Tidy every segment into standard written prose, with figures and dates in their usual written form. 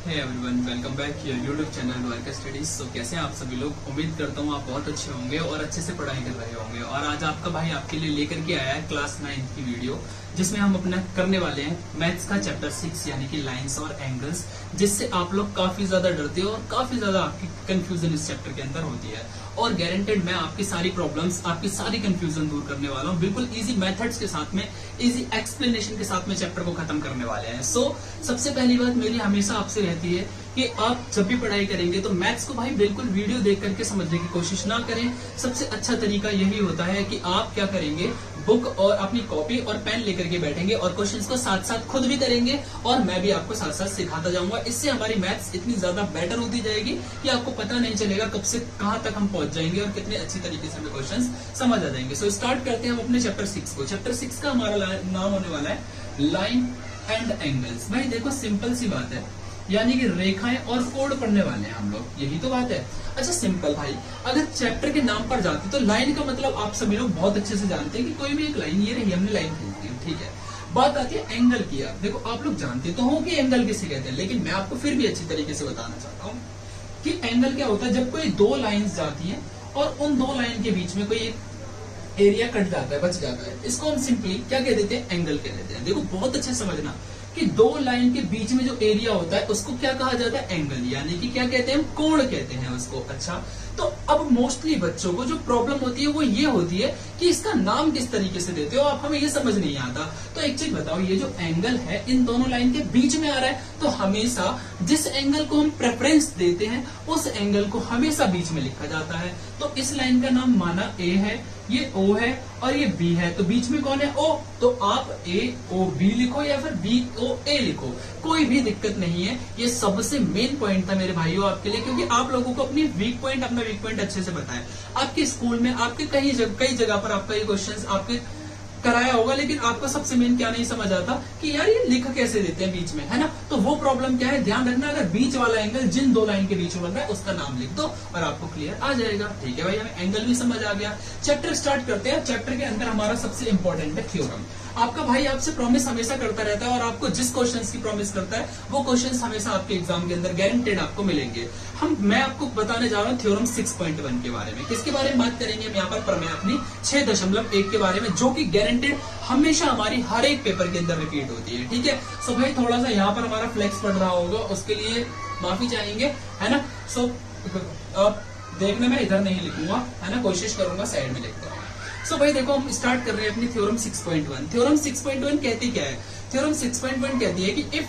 Hey everyone, welcome back your YouTube channel Dwarka studies. तो कैसे हैं आप सभी लोग। उम्मीद करता हूँ आप बहुत अच्छे होंगे और अच्छे से पढ़ाई कर रहे होंगे। और आज आपका भाई आपके लिए लेकर के आया है क्लास 9 की वीडियो, जिसमें हम अपना करने वाले हैं मैथ्स का चैप्टर 6 यानी कि लाइंस और एंगल्स, जिससे आप लोग काफी ज्यादा डरते हो और काफी ज्यादा आपकी कंफ्यूजन इस चैप्टर के अंदर होती है। और गारंटेड मैं आपकी सारी प्रॉब्लम्स, आपकी सारी कंफ्यूजन दूर करने वाला हूँ। बिल्कुल इजी मेथड्स के साथ में, इजी एक्सप्लेनेशन के साथ में चैप्टर को खत्म करने वाले हैं। सबसे पहली बात मेरी हमेशा आपसे रहती है कि आप जब भी पढ़ाई करेंगे तो मैथ्स को भाई बिल्कुल वीडियो देख करके समझने की कोशिश ना करें। सबसे अच्छा तरीका यही होता है कि आप क्या करेंगे, बुक और अपनी कॉपी और पेन लेकर के बैठेंगे और क्वेश्चंस को साथ साथ खुद भी करेंगे और मैं भी आपको साथ साथ सिखाता जाऊंगा। इससे हमारी मैथ्स इतनी ज्यादा बेटर होती जाएगी कि आपको पता नहीं चलेगा कब से कहां तक हम पहुंच जाएंगे और कितने अच्छी तरीके से हमें क्वेश्चंस समझ आ जाएंगे। सो स्टार्ट करते हैं हम अपने चैप्टर 6 को। चैप्टर 6 का हमारा नाम होने वाला है लाइन एंड एंगल्स। भाई देखो सिंपल सी बात है, यानी कि रेखाएं और कोड पढ़ने वाले हैं हम लोग, यही तो बात है। अच्छा सिंपल भाई, अगर चैप्टर के नाम पर जाते तो लाइन का मतलब आप सभी लोग बहुत अच्छे से जानते हैं कि कोई भी एक लाइन, ये रही हमने लाइन खींची है, ठीक है। बात आती है एंगल की। यार देखो आप लोग जानते तो हो कि एंगल किसे कहते हैं, लेकिन मैं आपको फिर भी अच्छी तरीके से बताना चाहता हूँ कि एंगल क्या होता है। जब कोई दो लाइन्स जाती है और उन दो लाइन के बीच में कोई एक एरिया कट जाता है, बच जाता है, इसको हम सिंपली क्या कह देते हैं, एंगल कह देते हैं। देखो बहुत अच्छे समझना कि दो लाइन के बीच में जो एरिया होता है उसको क्या कहा जाता है, एंगल, यानी कि क्या कहते हैं, कोण कहते हैं उसको। अच्छा तो अब मोस्टली बच्चों को जो प्रॉब्लम होती है वो ये होती है कि इसका नाम किस तरीके से देते हो आप, हमें ये समझ नहीं आता। तो एक चीज बताओ, ये जो एंगल है इन दोनों लाइन के बीच में आ रहा है, तो हमेशा जिस एंगल को हम प्रेफरेंस देते हैं उस एंगल को हमेशा बीच में लिखा जाता है। तो इस लाइन का नाम माना ए है, ये ओ है और ये बी है, तो बीच में कौन है, ओ। तो आप ए ओ बी लिखो या फिर बी ओ ए लिखो, कोई भी दिक्कत नहीं है। ये सबसे मेन पॉइंट था मेरे भाइयों आपके लिए, क्योंकि आप लोगों को अपनी वीक पॉइंट, अपना वीक पॉइंट अच्छे से पता है। आपके स्कूल में आपके कई जगह पर आपका ये क्वेश्चन आपके कराया होगा, लेकिन आपको सबसे मेन क्या नहीं समझ आता कि यार ये लिख कैसे देते हैं बीच में, है ना। तो वो प्रॉब्लम क्या है, ध्यान रखना, अगर बीच वाला एंगल जिन दो लाइन के बीच में बन रहा है उसका नाम लिख दो और आपको क्लियर आ जाएगा। ठीक है भाई, हमें एंगल भी समझ आ गया। चैप्टर स्टार्ट करते हैं। चैप्टर के अंदर हमारा सबसे इंपॉर्टेंट है थ्योरम। आपका भाई आपसे प्रॉमिस हमेशा करता रहता है और आपको जिस क्वेश्चंस की प्रॉमिस करता है वो क्वेश्चंस हमेशा आपके एग्जाम के अंदर गारंटेड आपको मिलेंगे। मैं आपको बताने जा रहा हूँ थ्योरम 6.1 के बारे में। किसके बारे में बात करेंगे हम यहाँ पर, प्रमेय अपनी 6.1 के बारे में, जो कि गारंटेड हमेशा हमारी हर एक पेपर के अंदर रिपीट होती है। ठीक है। सो भाई थोड़ा सा यहाँ पर हमारा फ्लेक्स पड़ रहा होगा, उसके लिए माफी चाहेंगे, है ना। सो अब देखने में इधर नहीं लिखूंगा, है ना, कोशिश करूंगा साइड में लिखता हूँ। सो भाई देखो हम स्टार्ट कर रहे हैं अपनी थ्योरम 6.1। थ्योरम 6.1 कहती क्या है, थ्योरम 6.1 कहती है कि if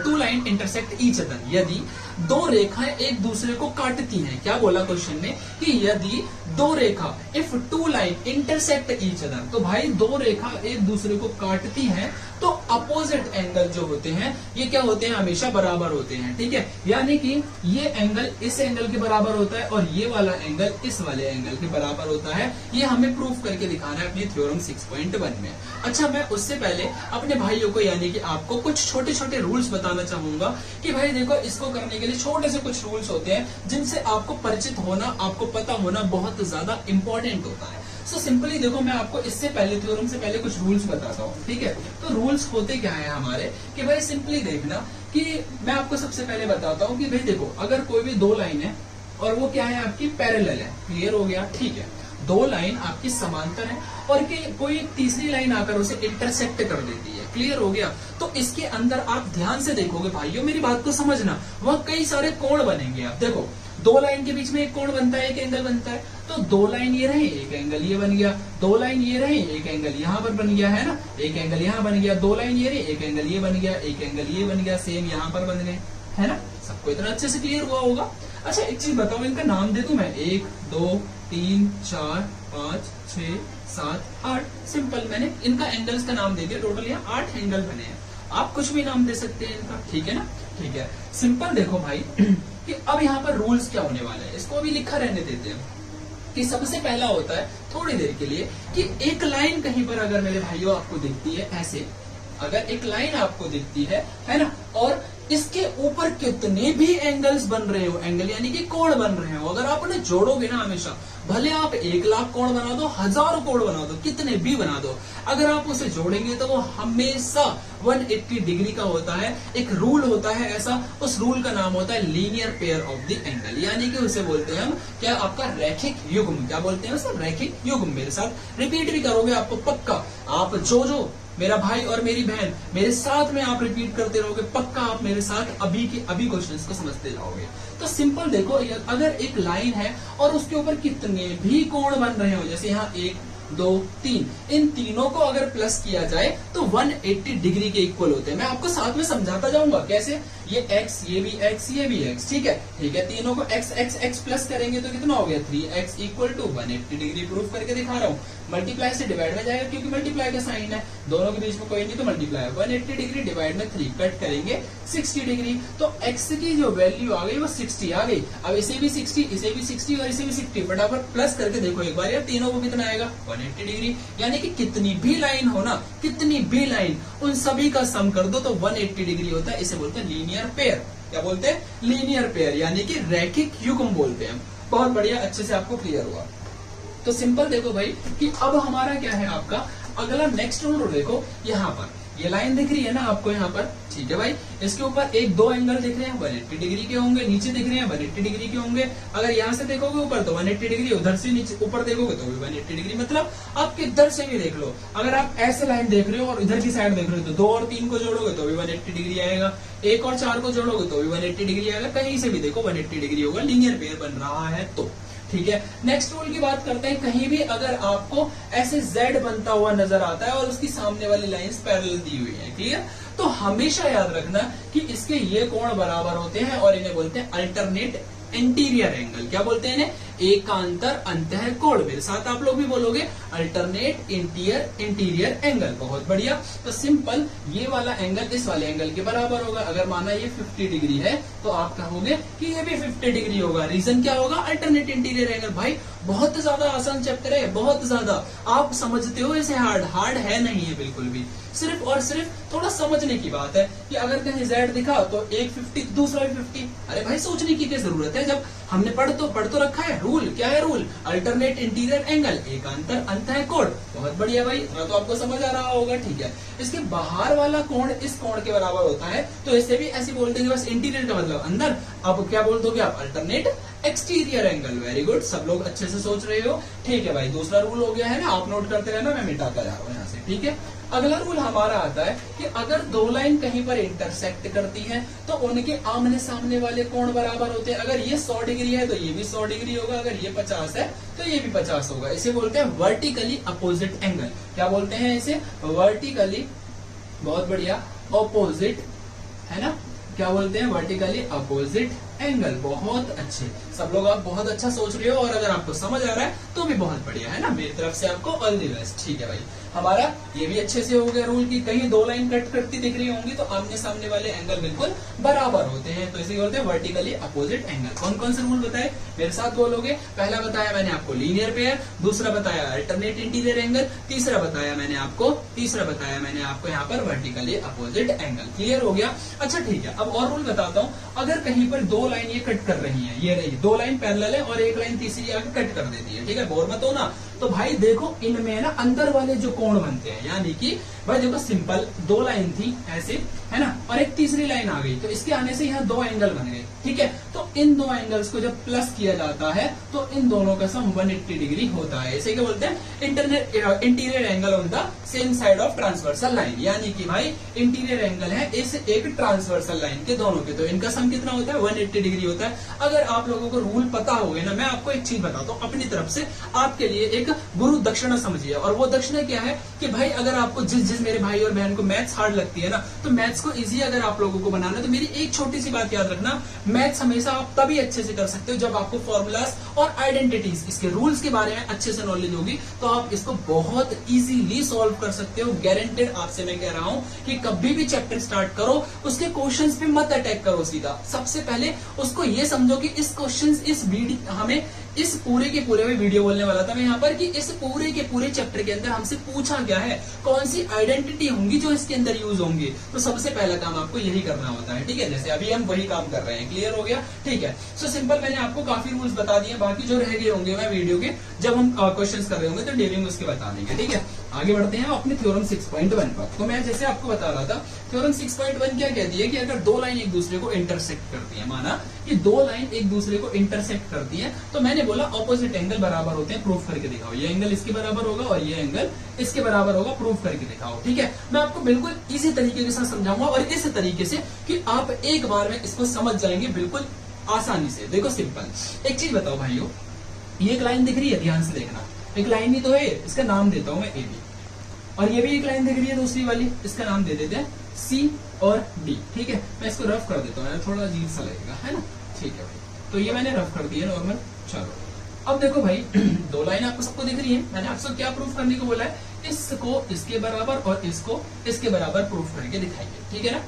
two line intersect each other, यदि दो रेखाएं एक दूसरे को काटती हैं। क्या बोला क्वेश्चन में कि यदि दो रेखा, if two line intersect each other, तो भाई दो रेखा एक दूसरे को काटती हैं तो अपोजिट एंगल जो होते हैं ये क्या होते हैं, हमेशा बराबर होते हैं। ठीक है, यानी कि ये एंगल इस एंगल के बराबर होता है और ये वाला एंगल इस वाले एंगल के बराबर होता है। ये हमें प्रूफ करके दिखाना है अपनी थ्योरम 6.1 में। अच्छा मैं उससे पहले अपने भाइयों को यानी कि आपको कुछ छोटे छोटे रूल्स बताना चाहूंगा कि भाई देखो इसको करने के लिए छोटे से कुछ रूल्स होते हैं जिनसे आपको परिचित होना, आपको पता होना बहुत ज्यादा इंपॉर्टेंट होता है। सो सिंपली देखो मैं आपको इससे पहले, थ्योरम से पहले कुछ रूल्स बताता हूँ। ठीक है, तो रूल्स होते क्या है हमारे कि भाई सिंपली देखना कि मैं आपको सबसे पहले बताता हूँ कि भाई देखो अगर कोई भी दो लाइन है और वो क्या है, आपकी पैरेलल है, क्लियर हो गया। ठीक है, दो लाइन आपकी समांतर है और कि कोई एक तीसरी लाइन आकर उसे इंटरसेक्ट कर देती है, क्लियर हो गया। तो इसके अंदर आप ध्यान से देखोगे भाइयों, मेरी बात को समझना, वह कई सारे कोण बनेंगे। आप देखो दो लाइन के बीच में एक कोण बनता है, एक एंगल बनता है, तो दो लाइन ये रहे, एक एंगल ये बन गया, दो लाइन ये रहे, एक एंगल यहाँ पर बन गया, है ना, एक एंगल यहाँ बन गया, दो लाइन ये रहे, एक एंगल ये बन गया, एक एंगल ये बन गया, सेम यहाँ पर बन गए, है ना। सबको इतना अच्छे से क्लियर हुआ होगा। अच्छा एक चीज बताओ, इनका नाम दे दूं मैं, 1 2 3 4 5 6 7 8, सिंपल मैंने इनका एंगल्स का नाम दे दिया। टोटल यहाँ 8 एंगल बने हैं, आप कुछ भी नाम दे सकते हैं इनका, ठीक है ना। ठीक है, सिंपल देखो भाई कि अब यहाँ पर रूल्स क्या होने वाले हैं, इसको अभी लिखा रहने देते हैं। कि सबसे पहला होता है थोड़ी देर के लिए कि एक लाइन कहीं पर अगर मेरे भाइयों आपको दिखती है ऐसे, अगर एक लाइन आपको दिखती है ना, और इसके ऊपर कितने भी एंगल्स बन रहे हो, एंगल यानी कि कोण बन रहे हो, अगर आप उन्हें जोड़ोगे ना हमेशा, भले आप 1,00,000 कोण बना दो, 1000 कोण बना दो, कितने भी बना दो, अगर आप उसे जोड़ेंगे तो वो हमेशा 180 डिग्री का होता है। एक रूल होता है ऐसा, उस रूल का नाम होता है linear pair of the angle, यानी कि उसे बोलते हैं हम क्या, आपका रैखिक युग्म। क्या बोलते हैं उसे? रैखिक युग्म। मेरे साथ रिपीट भी करोगे आपको पक्का, आप जो मेरा भाई और मेरी बहन मेरे साथ में आप रिपीट करते रहोगे, पक्का आप मेरे साथ अभी के अभी क्वेश्चंस को समझते जाओगे। तो सिंपल देखो, अगर एक लाइन है और उसके ऊपर कितने भी कोण बन रहे हो, जैसे यहाँ 1, 2, 3, इन तीनों को अगर प्लस किया जाए तो 180 डिग्री के इक्वल होते हैं। मैं आपको साथ में समझाता जाऊंगा कैसे, ये x, ये भी x, ये भी x, ठीक है, तीनों को x x x प्लस करेंगे तो कितना हो गया, 3x equal to 180 degree. Proof करके दिखा रहा हूँ, मल्टीप्लाई से डिवाइड में जाएगा क्योंकि मल्टीप्लाई का साइन है, दोनों के बीच में कोई नहीं तो मल्टीप्लाई। 180 डिग्री डिवाइड में 3 कट करेंगे 60 डिग्री, तो x की जो वैल्यू आ गई वो 60 आ गई। अब इसे भी 60, इसे भी 60 और इसे भी 60, फटाफट प्लस करके देखो एक बार यार, तीनों को कितना आएगा, 180 डिग्री। यानी कि कितनी भी लाइन हो ना, कितनी भी लाइन, उन सभी का सम कर दो तो 180 डिग्री होता है। इसे बोलते हैं लीनियर पेयर। क्या बोलते हैं? लीनियर पेयर, यानी कि रैखिक युग्म बोलते हैं। बहुत बढ़िया, अच्छे से आपको क्लियर हुआ। तो सिंपल देखो भाई कि अब हमारा क्या है, आपका अगला नेक्स्ट रूल देखो, यहाँ पर ये लाइन दिख रही है ना आपको यहाँ पर, ठीक है भाई, इसके ऊपर 1-2 एंगल दिख रहे हैं 180 डिग्री के होंगे, नीचे दिख रहे हैं 180 डिग्री के होंगे। अगर यहाँ से देखोगे ऊपर तो 180 डिग्री, उधर से नीचे ऊपर देखोगे तो भी 180 डिग्री। मतलब आप किधर से भी देख लो, अगर आप ऐसे लाइन देख रहे हो और इधर की साइड देख रहे हो तो 2 और 3 को जोड़ोगे तो भी 180 डिग्री आएगा, 1 और 4 को जोड़ोगे तो भी 180 डिग्री आएगा, कहीं से भी देखो 180 डिग्री होगा, लीनियर पेयर बन रहा है तो। ठीक है, नेक्स्ट रूल की बात करते हैं। कहीं भी अगर आपको ऐसे Z बनता हुआ नजर आता है और उसकी सामने वाली लाइंस पैरेलल दी हुई है, क्लियर, तो हमेशा याद रखना कि इसके ये कोण बराबर होते हैं और इन्हें बोलते हैं अल्टरनेट इंटीरियर एंगल। क्या बोलते हैं इन्हें? एकांतर अंतः कोण। मेरे साथ आप लोग भी बोलोगे अल्टरनेट इंटीरियर एंगल। बहुत बढ़िया। तो सिंपल ये वाला एंगल इस वाले एंगल के बराबर होगा। अगर माना ये 50 डिग्री है तो आप कहोगे कि ये भी 50 डिग्री होगा। रीजन क्या होगा? Alternate interior angle. भाई बहुत ज्यादा आसान चैप्टर है, बहुत ज्यादा। आप समझते हो इसे हार्ड है नहीं है बिल्कुल भी। सिर्फ और सिर्फ थोड़ा समझने की बात है कि अगर कहीं Z दिखा तो एक 50 दूसरा भी 50। अरे भाई सोचने की क्या जरूरत है, जब हमने पढ़ तो रखा है। रूल क्या है? रूल अल्टरनेट इंटीरियर एंगल, एकांतर अंतः कोण। बहुत बढ़िया भाई, तो आपको समझ आ रहा होगा। ठीक है, इसके बाहर वाला कोण इस कोण के बराबर होता है तो इसे भी ऐसे बोल देंगे, बस इंटीरियर का मतलब अंदर। अब क्या बोल दोगे आप? Alternate exterior angle. Very good, सब लोग अच्छे से सोच रहे हो। ठीक है भाई, दूसरा रूल हो गया है ना, आप नोट करते रहना, मैं मिटाता जा रहा हूँ यहाँ से। ठीक है, अगला रूल हमारा आता है कि अगर दो लाइन कहीं पर इंटरसेक्ट करती हैं तो उनके आमने सामने वाले कोण बराबर होते हैं। अगर ये 100 डिग्री है तो ये भी 100 डिग्री होगा, अगर ये 50 है तो ये भी 50 होगा। इसे बोलते हैं वर्टिकली अपोजिट एंगल। क्या बोलते हैं इसे? वर्टिकली, बहुत बढ़िया, अपोजिट, है ना। क्या बोलते हैं? Vertically opposite angle. बहुत अच्छे, सब लोग आप बहुत अच्छा सोच रहे हो और अगर आपको समझ आ रहा है तो भी बहुत बढ़िया, है ना। मेरी तरफ से आपको ऑल द बेस्ट। ठीक है भाई, हमारा ये भी अच्छे से हो गया रूल की कहीं दो लाइन कट करती दिख रही होंगी तो आमने सामने वाले एंगल बिल्कुल बराबर होते हैं, तो इसे बोलते हैं वर्टिकली अपोजिट एंगल। कौन कौन से रूल बताए? मेरे साथ बोलोगे। पहला बताया मैंने आपको लीनियर पेयर, दूसरा बताया अल्टरनेट इंटीरियर एंगल, तीसरा बताया मैंने आपको यहाँ पर वर्टिकली अपोजिट एंगल। क्लियर हो गया? अच्छा ठीक है, अब और रूल बताता हूँ। अगर कहीं पर दो लाइन ये कट कर रही है, ये रही दो लाइन पैरेलल है और एक लाइन तीसरी आके कट कर देती है, ठीक है, बोर मत हो ना। तो भाई देखो इनमें ना अंदर वाले जो कोण बनते हैं, यानी कि भाई देखो सिंपल दो लाइन थी ऐसे, है ना, और एक तीसरी लाइन आ गई तो इसके आने से यहाँ दो एंगल बन गए। ठीक है, तो इन दो एंगल्स को जब प्लस किया जाता है तो इन दोनों का सम 180 डिग्री होता है। इसे क्या बोलते हैं? Interior angle on the same side of transversal line. यानी कि भाई इंटीरियर एंगल है इस एक ट्रांसवर्सल लाइन के दोनों के, तो इनका सम कितना होता है? 180 डिग्री होता है। अगर आप लोगों को रूल पता हो गए ना, मैं आपको एक चीज बताता हूँ अपनी तरफ से आपके लिए, एक गुरु दक्षिणा समझिए। और वो दक्षिणा क्या है कि भाई अगर आपको जिस मेरे भाई और बहन को मैथ्स हार्ड लगती है ना, तो मैथ्स को इजी अगर आप लोगों को बनाना है तो मेरी एक छोटी सी बात याद रखना, मैथ्स हमेशा आप तभी अच्छे से कर सकते हो जब आपको फॉर्मूलाज और आइडेंटिटीज, इसके रूल्स के बारे में अच्छे से नॉलेज होगी, तो आप इसको बहुत इजीली सॉल्व कर सकते हो। गारंटेड आपसे मैं कह रहा हूं कि कभी भी चैप्टर स्टार्ट करो उसके क्वेश्चंस पे मत अटैक करो सीधा। सबसे पहले उसको ये समझो कि इस क्वेश्चंस, इस वीडियो, हमें इस पूरे के पूरे में वीडियो बोलने वाला था मैं यहाँ पर, कि इस पूरे के पूरे चैप्टर के अंदर हमसे पूछा क्या है, कौन सी आइडेंटिटी होंगी जो इसके अंदर यूज होंगी। तो सबसे पहला काम आपको यही करना होता है, ठीक है। जैसे अभी हम वही काम कर रहे हैं, क्लियर हो गया, ठीक है। सो सिंपल, मैंने आपको काफी रूल्स बता दिए, बाकी जो रह गए होंगे मैं वीडियो के जब हम क्वेश्चंस कर रहे होंगे तो डेली में उसके बता देंगे, ठीक है। आगे बढ़ते हैं अपने थ्योरम 6.1 पर। तो मैं जैसे आपको बता रहा था, थ्योरम 6.1 क्या कहती है कि अगर दो लाइन एक दूसरे को इंटरसेक्ट करती है, माना कि दो लाइन एक दूसरे को इंटरसेक्ट करती है, तो मैंने बोला ऑपोजिट एंगल बराबर होते हैं, प्रूफ करके दिखाओ। ये एंगल इसके बराबर होगा और ये एंगल इसके बराबर होगा, प्रूफ करके दिखाओ, ठीक है। मैं आपको बिल्कुल इसी तरीके के साथ समझाऊंगा और इस तरीके से कि आप एक बार में इसको समझ जाएंगे बिल्कुल आसानी से। देखो सिंपल, एक चीज बताओ भाइयों, ये एक लाइन दिख रही है, ध्यान से देखना, एक लाइन ही तो है, इसका नाम देता हूं मैं ए बी, और ये भी एक लाइन दिख रही है दूसरी वाली, इसका नाम दे देते हैं सी और डी, ठीक है। मैं इसको रफ कर देता हूँ, थोड़ा अजीब सा लगेगा, है ना, ठीक है भाई। तो ये मैंने रफ कर दिया नॉर्मल। चलो अब देखो भाई, दो लाइन आपको सबको दिख रही है, मैंने आपसे क्या प्रूफ करने को बोला है, इसको इसके बराबर और इसको इसके बराबर प्रूफ करके दिखाइए, ठीक है ना।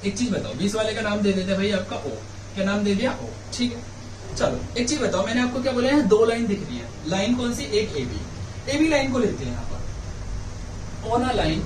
एक चीज बताओ, 20 वाले का नाम दे देते भाई आपका ओ, क्या नाम दे दिया, ओ, ठीक है। चलो एक चीज बताओ, मैंने आपको क्या बोला है, दो लाइन दिख रही है, लाइन कौन सी, एक ए बी लाइन को लेते हैं यहाँ पर, on a line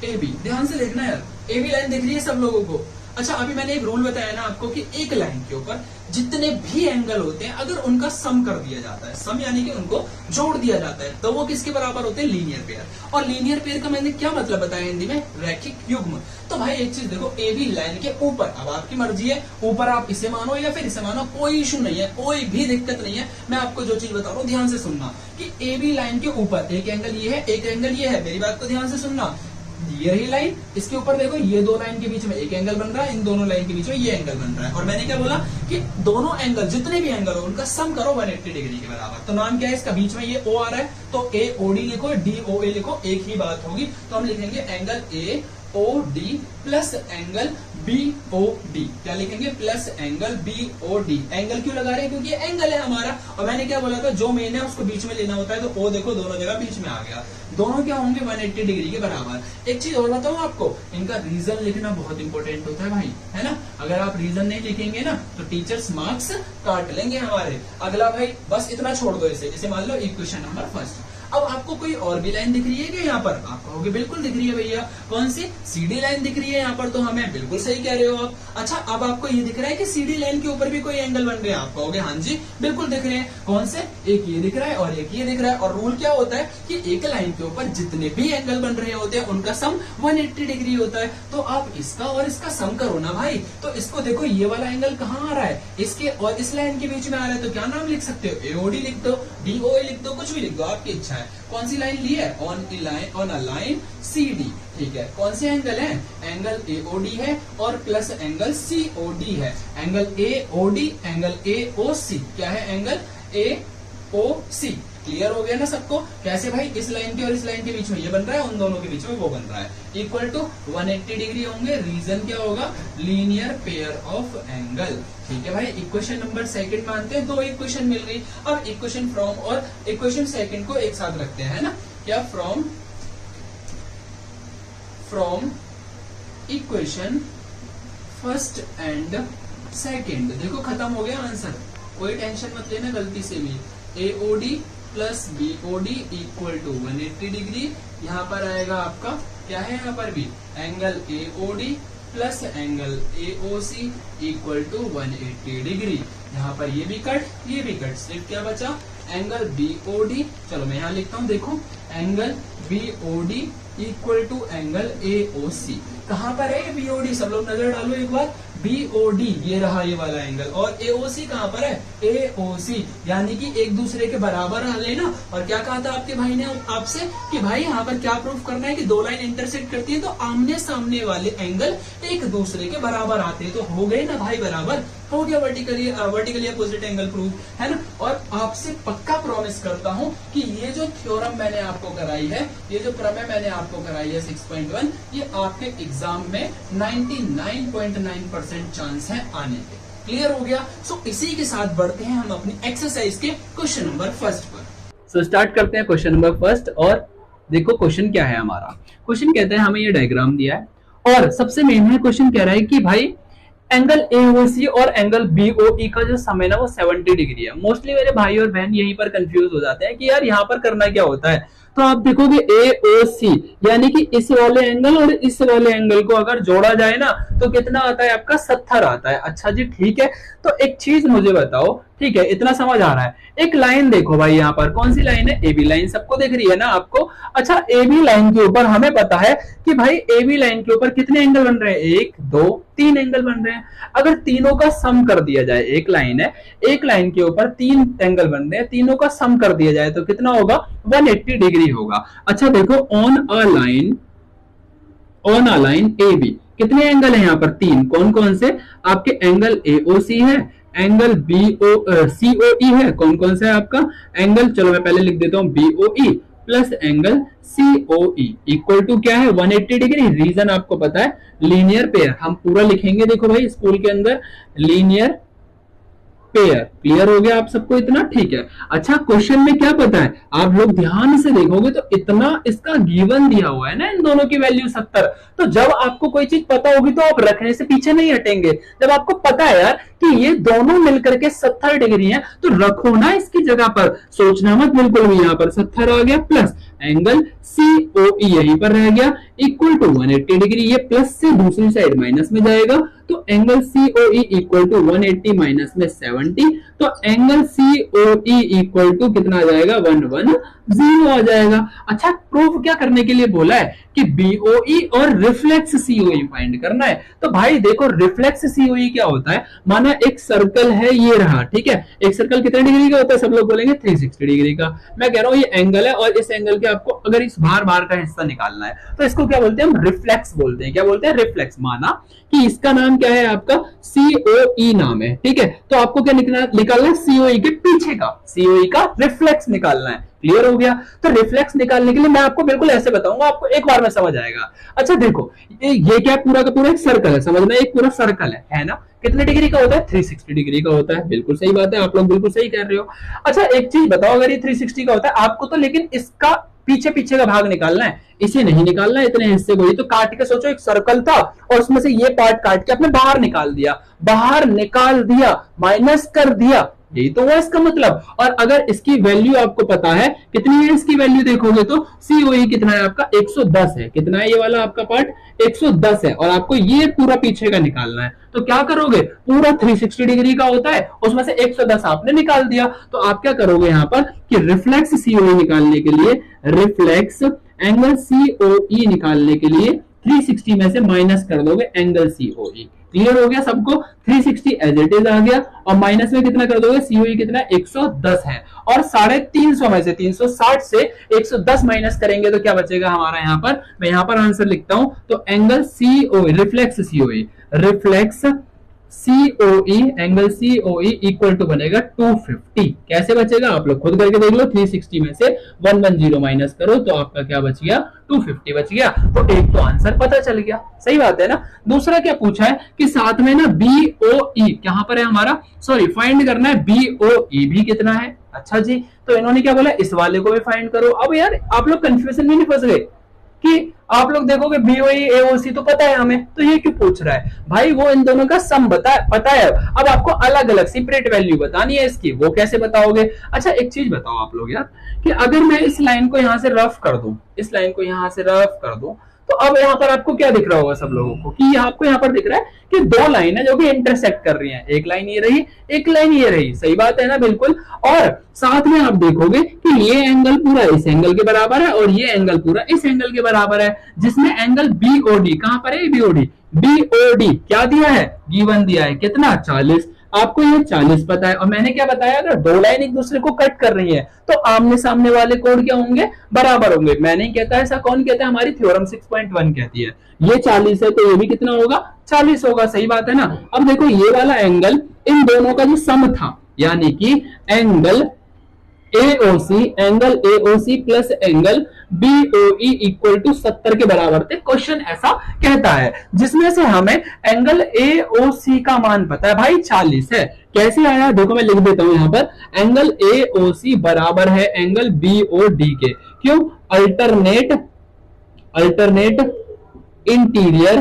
A B, ध्यान से देखना यार, ए बी लाइन दिख रही है सब लोगों को। अच्छा, अभी मैंने एक रूल बताया ना आपको कि एक लाइन के ऊपर जितने भी एंगल होते हैं, अगर उनका सम कर दिया जाता है, सम यानी कि उनको जोड़ दिया जाता है, तो वो किसके बराबर होते हैं, लीनियर पेयर। और लीनियर पेयर का मैंने क्या मतलब बताया हिंदी में, रैखिक युग्म। तो भाई एक चीज देखो, ए बी लाइन के ऊपर, अब आपकी मर्जी है, ऊपर आप इसे मानो या फिर इसे मानो, कोई इशू नहीं है, कोई भी दिक्कत नहीं है। मैं आपको जो चीज बता रहा हूँ ध्यान से सुनना, कि ए बी लाइन के ऊपर एक एंगल ये है, एक एंगल ये है, मेरी बात को ध्यान से सुनना। ये रही लाइन, इसके ऊपर देखो, ये दो लाइन के बीच में एक एंगल बन रहा है, इन दोनों लाइन के बीच में ये एंगल बन रहा है। और मैंने क्या बोला कि दोनों एंगल, जितने भी एंगल हो, उनका सम करो 180 डिग्री के बराबर। तो नाम क्या है इसका, बीच में ये ओ आ रहा है, तो ए ओ डी लिखो, डी ओ ए लिखो, एक ही बात होगी। तो हम लिखेंगे angle A O D plus angle B O D, क्या लिखेंगे, plus angle B O D. Angle क्यों लगा रहे हैं, क्योंकि ये एंगल है हमारा। और मैंने क्या बोला था, जो मेन है उसको बीच में लेना होता है, तो ओ देखो दोनों जगह बीच में आ गया, दोनों क्या होंगे 180 डिग्री के बराबर। एक चीज और बताऊं आपको, इनका रीजन लिखना बहुत इंपॉर्टेंट होता है भाई, है ना। अगर आप रीजन नहीं लिखेंगे ना तो टीचर्स मार्क्स काट लेंगे हमारे। अगला भाई बस इतना छोड़ दो, इसे मान लो इक्वेशन नंबर फर्स्ट। अब आपको कोई और भी लाइन दिख रही है क्या यहाँ पर, आप कहोगे बिल्कुल दिख रही है भैया, कौन सी, सीडी लाइन दिख रही है यहाँ पर, तो हमें बिल्कुल सही कह रहे हो आप। अच्छा, अब आपको ये दिख रहा है कि सीडी लाइन के ऊपर भी कोई एंगल बन रहे हैं, आप कहोगे हाँ जी बिल्कुल दिख रहे हैं, कौन से, एक ये दिख रहा है और एक ये दिख रहा है। और रूल क्या होता है कि एक लाइन के ऊपर जितने भी एंगल बन रहे होते हैं उनका सम 180 डिग्री होता है। तो आप इसका और इसका सम करो ना भाई, तो इसको देखो, ये वाला एंगल कहाँ आ रहा है, इसके और इस लाइन के बीच में आ रहा है, तो क्या नाम लिख सकते हो, एओडी लिख दो, डीओए लिख दो, कुछ भी लिख दो, आपकी इच्छा है। कौन सी लाइन ली है, on a line C D, ठीक है। कौन से एंगल है, एंगल एओडी है और प्लस एंगल सीओडी है। एंगल एओडी, एंगल एओसी, क्या है, एंगल एओसी। क्लियर हो गया ना सबको, कैसे भाई, इस लाइन के और इस लाइन के बीच में ये बन रहा है, उन दोनों के बीच में वो बन रहा है, इक्वल टू 180 डिग्री होंगे। रीजन क्या होगा, लीनियर पेयर ऑफ एंगल, ठीक है भाई। इक्वेशन नंबर सेकंड मानते हैं, दो इक्वेशन मिल गई। अब इक्वेशन फ्रॉम और इक्वेशन सेकंड को एक साथ रखते हैं, है ना, क्या, from equation first and second. देखो खत्म हो गया आंसर, कोई टेंशन मत लेना गलती से भी। AOD plus BOD equal to 180 degree, यहाँ पर आएगा आपका क्या है, यहाँ पर भी angle AOD plus angle AOC equal to 180 degree. यहाँ पर ये भी कट, ये भी कट, सिर्फ क्या बचा, एंगल बीओडी। चलो मैं यहाँ लिखता हूँ, देखो angle BOD equal to angle AOC. कहाँ पर है बीओडी, सब लोग नजर डालो एक बार, बीओडी ये रहा ये वाला एंगल, और एओसी कहाँ पर है, एओसी, यानी कि एक दूसरे के बराबर आ लेना। और क्या कहा था आपके भाई ने आपसे कि भाई यहाँ पर क्या प्रूफ करना है कि दो लाइन इंटरसेक्ट करती है तो आमने सामने वाले एंगल एक दूसरे के बराबर आते हैं, तो हो गए ना भाई बराबर, हो गया वर्टिकली अपोजिट एंगल प्रूफ, है ना। और आपसे पक्का प्रॉमिस करता हूं कि ये जो थ्योरम मैंने आपको कराई है, ये जो प्रमेय मैंने आपको कराई है 6.1, ये आपके एग्जाम में 99.9% चांस है आने के। क्लियर हो गया। सो इसी के साथ बढ़ते हैं हम अपनी एक्सरसाइज के क्वेश्चन नंबर फर्स्ट पर। सो स्टार्ट करते हैं क्वेश्चन नंबर फर्स्ट। और देखो क्वेश्चन क्या है हमारा, क्वेश्चन कहते हैं हमें ये डायग्राम दिया है और सबसे मेन है क्वेश्चन कह रहा है कि भाई एंगल एओसी और एंगल बीओई का जो सम है ना वो 70 डिग्री है। मोस्टली मेरे भाई और बहन यहीं पर कंफ्यूज हो जाते हैं कि यार यहाँ पर करना क्या होता है। तो आप देखोगे AOC, यानी कि इस वाले एंगल और इस वाले एंगल को अगर जोड़ा जाए ना तो कितना आता है आपका 70 आता है। अच्छा जी ठीक है, तो एक चीज मुझे बताओ, ठीक है इतना समझ आ रहा है। एक लाइन देखो भाई, यहाँ पर कौन सी लाइन है, AB लाइन, सबको दिख रही है ना आपको। अच्छा AB लाइन के ऊपर हमें पता है कि भाई AB लाइन के ऊपर कितने एंगल बन रहे हैं, 1 2 3 एंगल बन रहे हैं। अगर तीनों का सम कर दिया जाए, एक लाइन है, एक लाइन के ऊपर 3 एंगल बन रहे हैं, तीनों का सम कर दिया जाए तो कितना होगा, 180 डिग्री होगा। अच्छा देखो ऑन अ लाइन AB कितने एंगल है यहाँ पर, 3। कौन कौन से, आपके एंगल AOC है, एंगल COE है, कौन कौन सा है आपका एंगल, चलो मैं पहले लिख देता हूं BOE plus angle COE equal to क्या है, 180 डिग्री। रीजन आपको पता है, लीनियर पेयर, हम पूरा लिखेंगे देखो भाई स्कूल के अंदर, लीनियर पेयर। क्लियर हो गया आप सबको इतना, ठीक है। अच्छा क्वेश्चन में क्या पता है, आप लोग ध्यान से देखोगे तो इतना इसका गिवन दिया हुआ है ना, इन दोनों की वैल्यू 70। तो जब आपको कोई चीज पता होगी तो आप रखने से पीछे नहीं हटेंगे। जब आपको पता है यार कि ये दोनों मिलकर के 70 डिग्री है तो रखो ना इसकी जगह पर, सोचना मत बिल्कुल भी। यहाँ पर 70 आ गया प्लस एंगल COE यहीं पर रह गया इक्वल टू 180 डिग्री, ये प्लस से दूसरी साइड माइनस में जाएगा तो angle COE equal to 180 minus में 70, तो एंगल COE इक्वल टू कितना आ जाएगा, 110 आ जाएगा। अच्छा प्रूफ क्या करने के लिए बोला है कि BOE और रिफ्लेक्स COE फाइंड करना है। तो भाई देखो रिफ्लेक्स COE क्या होता है, माना एक सर्कल है ये रहा, ठीक है, एक सर्कल कितने डिग्री का होता है, सब लोग बोलेंगे 360 डिग्री का। मैं कह रहा हूं ये एंगल है और इस एंगल के आपको अगर इस बार का हिस्सा निकालना है तो इसको क्या बोलते हैं, हम रिफ्लेक्स बोलते हैं। क्या बोलते हैं, रिफ्लेक्स। माना कि इसका नाम क्या है आपका, COE नाम है, ठीक है, तो आपको क्या निकालना है, COE के पीछे का, COE का रिफ्लेक्स निकालना है। क्लियर हो गया। तो रिफ्लेक्स निकालने के लिए मैं आपको बिल्कुल ऐसे बताऊंगा, आपको एक बार में समझ आएगा। अच्छा देखो ये क्या पूरा का पूरा एक सर्कल है, समझना एक पूरा सर्कल है ना, कितने डिग्री का होता है, 360 डिग्री का होता है। बिल्कुल सही बात है, आप लोग बिल्कुल सही कह रहे हो। अच्छा एक चीज बताओ, अगर ये 360 का होता है आपको तो लेकिन इसका पीछे का भाग निकालना है, इसे नहीं निकालना है इतने हिस्से को। ये तो काट के सोचो, एक सर्कल था और उसमें से ये पार्ट काट के आपने बाहर निकाल दिया, माइनस कर दिया, यही तो हुआ इसका मतलब। और अगर इसकी वैल्यू आपको पता है कितनी है, इसकी वैल्यू देखोगे तो COE कितना है आपका, 110 है। कितना है ये वाला आपका पार्ट, 110 है, और आपको ये पूरा पीछे का निकालना है। तो क्या करोगे, पूरा 360 डिग्री का होता है, उसमें से 110 आपने निकाल दिया, तो आप क्या करोगे यहाँ पर कि रिफ्लेक्स COE निकालने के लिए, रिफ्लेक्स एंगल COE निकालने के लिए 360 में से माइनस कर दोगे एंगल COE। क्लियर हो गया सबको, 360 एज इट इज आ गया और माइनस में कितना कर दोगे, COE कितना 110 है, और 350 में से 360 से 110 माइनस करेंगे तो क्या बचेगा हमारा यहाँ पर, मैं यहाँ पर आंसर लिखता हूं, तो angle COE, reflex COE angle COE equal to बनेगा 250। कैसे बचेगा आप लोग खुद करके देख लो, 360 में से 110 माइनस करो तो आपका क्या बच गया, 250 बच गया। तो एक तो आंसर पता चल गया, सही बात है ना। दूसरा क्या पूछा है कि साथ में ना BOE कहां पर है हमारा, सॉरी फाइंड करना है BOE भी कितना है। अच्छा जी, तो इन्होंने क्या बोला, इस वाले को भी फाइंड करो। अब यार आप लोग कंफ्यूजन में नहीं फंस गए कि आप लोग देखोगे BOE AOC तो पता है हमें, तो ये क्यों पूछ रहा है भाई, वो इन दोनों का सम पता है। अब आपको अलग अलग सेपरेट वैल्यू बतानी है इसकी, वो कैसे बताओगे। अच्छा एक चीज बताओ आप लोग यार, कि अगर मैं इस लाइन को यहां से रफ कर दूं, इस लाइन को यहां से रफ कर दूं, तो अब यहाँ पर आपको क्या दिख रहा होगा सब लोगों को, कि आपको यहाँ पर दिख रहा है कि दो लाइन है जो कि इंटरसेक्ट कर रही हैं, एक लाइन ये रही, एक लाइन ये रही। सही बात है ना, बिल्कुल। और साथ में आप देखोगे कि ये एंगल पूरा इस एंगल के बराबर है और ये एंगल पूरा इस एंगल के बराबर है, जिसमें एंगल BOD कहां पर है, BOD क्या दिया है, गिवन दिया है कितना, 40। आपको ये 40 पता है, और मैंने क्या बताया, अगर दो लाइन एक दूसरे को कट कर रही है तो आमने सामने वाले कोण क्या होंगे, बराबर होंगे। मैं नहीं कहता, ऐसा कौन कहता है, हमारी थ्योरम 6.1 कहती है। ये 40 है तो ये भी कितना होगा, 40 होगा। सही बात है ना। अब देखो ये वाला एंगल इन दोनों का जो सम था, यानी कि angle AOC plus angle BOE equal to 70 के बराबर थे। क्वेश्चन ऐसा कहता है, जिसमें से हमें एंगल AOC का मान पता है भाई 40 है। कैसे आया, देखो मैं लिख देता हूं यहाँ पर, एंगल AOC बराबर है एंगल BOD के। क्यों, अल्टरनेट इंटीरियर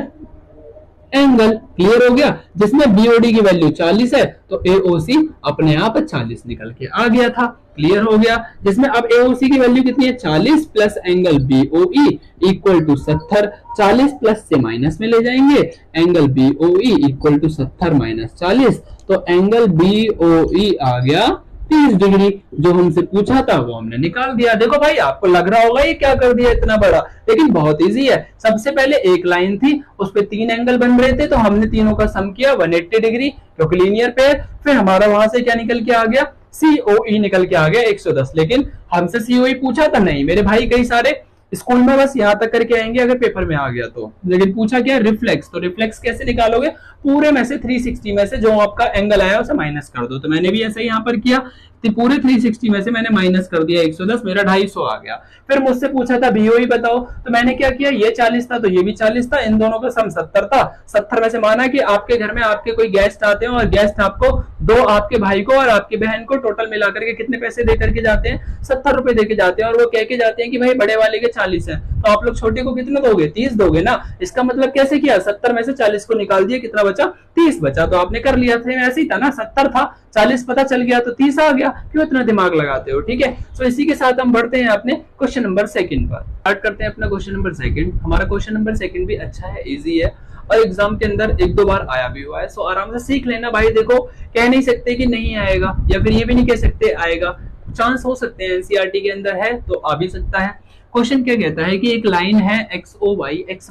एंगल। क्लियर हो गया। जिसमें बीओडी की वैल्यू 40 है तो एओसी अपने आप 40 निकल के आ गया था। क्लियर हो गया। जिसमें अब एओसी की वैल्यू कितनी है 40 plus angle B O E equal to 70। 40 plus से माइनस में ले जाएंगे, angle B O E equal to 70 minus 40, तो एंगल बीओई आ गया 30 डिग्री। जो हमसे पूछा था वो हमने निकाल दिया। देखो भाई आपको लग रहा होगा ये क्या कर दिया इतना बड़ा, लेकिन बहुत इजी है। सबसे पहले एक लाइन थी उस पे 3 एंगल बन रहे थे तो हमने तीनों का सम किया 180 डिग्री क्योंकि लीनियर पेयर। फिर हमारा वहां से क्या निकल के आ गया, सीओई निकल के आ गया 110। लेकिन हमसे सीओई पूछा था नहीं मेरे भाई, कई सारे स्कूल में बस यहां तक करके आएंगे अगर पेपर में आ गया तो। लेकिन पूछा क्या रिफ्लेक्स, तो रिफ्लेक्स कैसे निकालोगे, पूरे में से 360 में से जो आपका एंगल आया उसे माइनस कर दो। तो मैंने भी ऐसे यहां पर किया, तो पूरे 360 में से मैंने माइनस कर दिया 110, मेरा 250 आ गया। फिर मुझसे पूछा था बीओई बताओ, तो मैंने क्या किया, ये 40 था तो ये भी 40 था, इन दोनों का सम 70 था। 70 में से माना कि आपके घर में आपके कोई गेस्ट आते हैं और गेस्ट आपको दो आपके भाई को और आपकी बहन को टोटल मिलाकर के कितने पैसे दे करके जाते हैं, 70 रुपए दे के जाते हैं। और वो कह के जाते हैं कि भाई बड़े वाले के 40 है, तो आप लोग छोटे को कितने दोगे, 30 दोगे ना। इसका मतलब कैसे किया, 70 में से 40 को निकाल दिया, कितना बचा, 30 बचा। तो आपने कर लिया था, ऐसे ही था ना, 70 था 40 पता चल गया तो 30 आ गया। क्यों इतना दिमाग लगाते हो, ठीक है। तो इसी के साथ हम बढ़ते हैं अपने क्वेश्चन नंबर सेकंड पर। स्टार्ट करते हैं अपना क्वेश्चन नंबर सेकंड। हमारा क्वेश्चन नंबर सेकंड भी अच्छा है, इजी है और एग्जाम के अंदर 1-2 बार आया भी हुआ है। सो आराम से सीख लेना भाई। देखो कह नहीं सकते कि नहीं आएगा, या फिर ये भी नहीं कह सकते आएगा, चांस हो सकते हैं, एनसीईआरटी के अंदर है तो आ भी सकता है। क्वेश्चन क्या कहता है कि एक लाइन है एक्स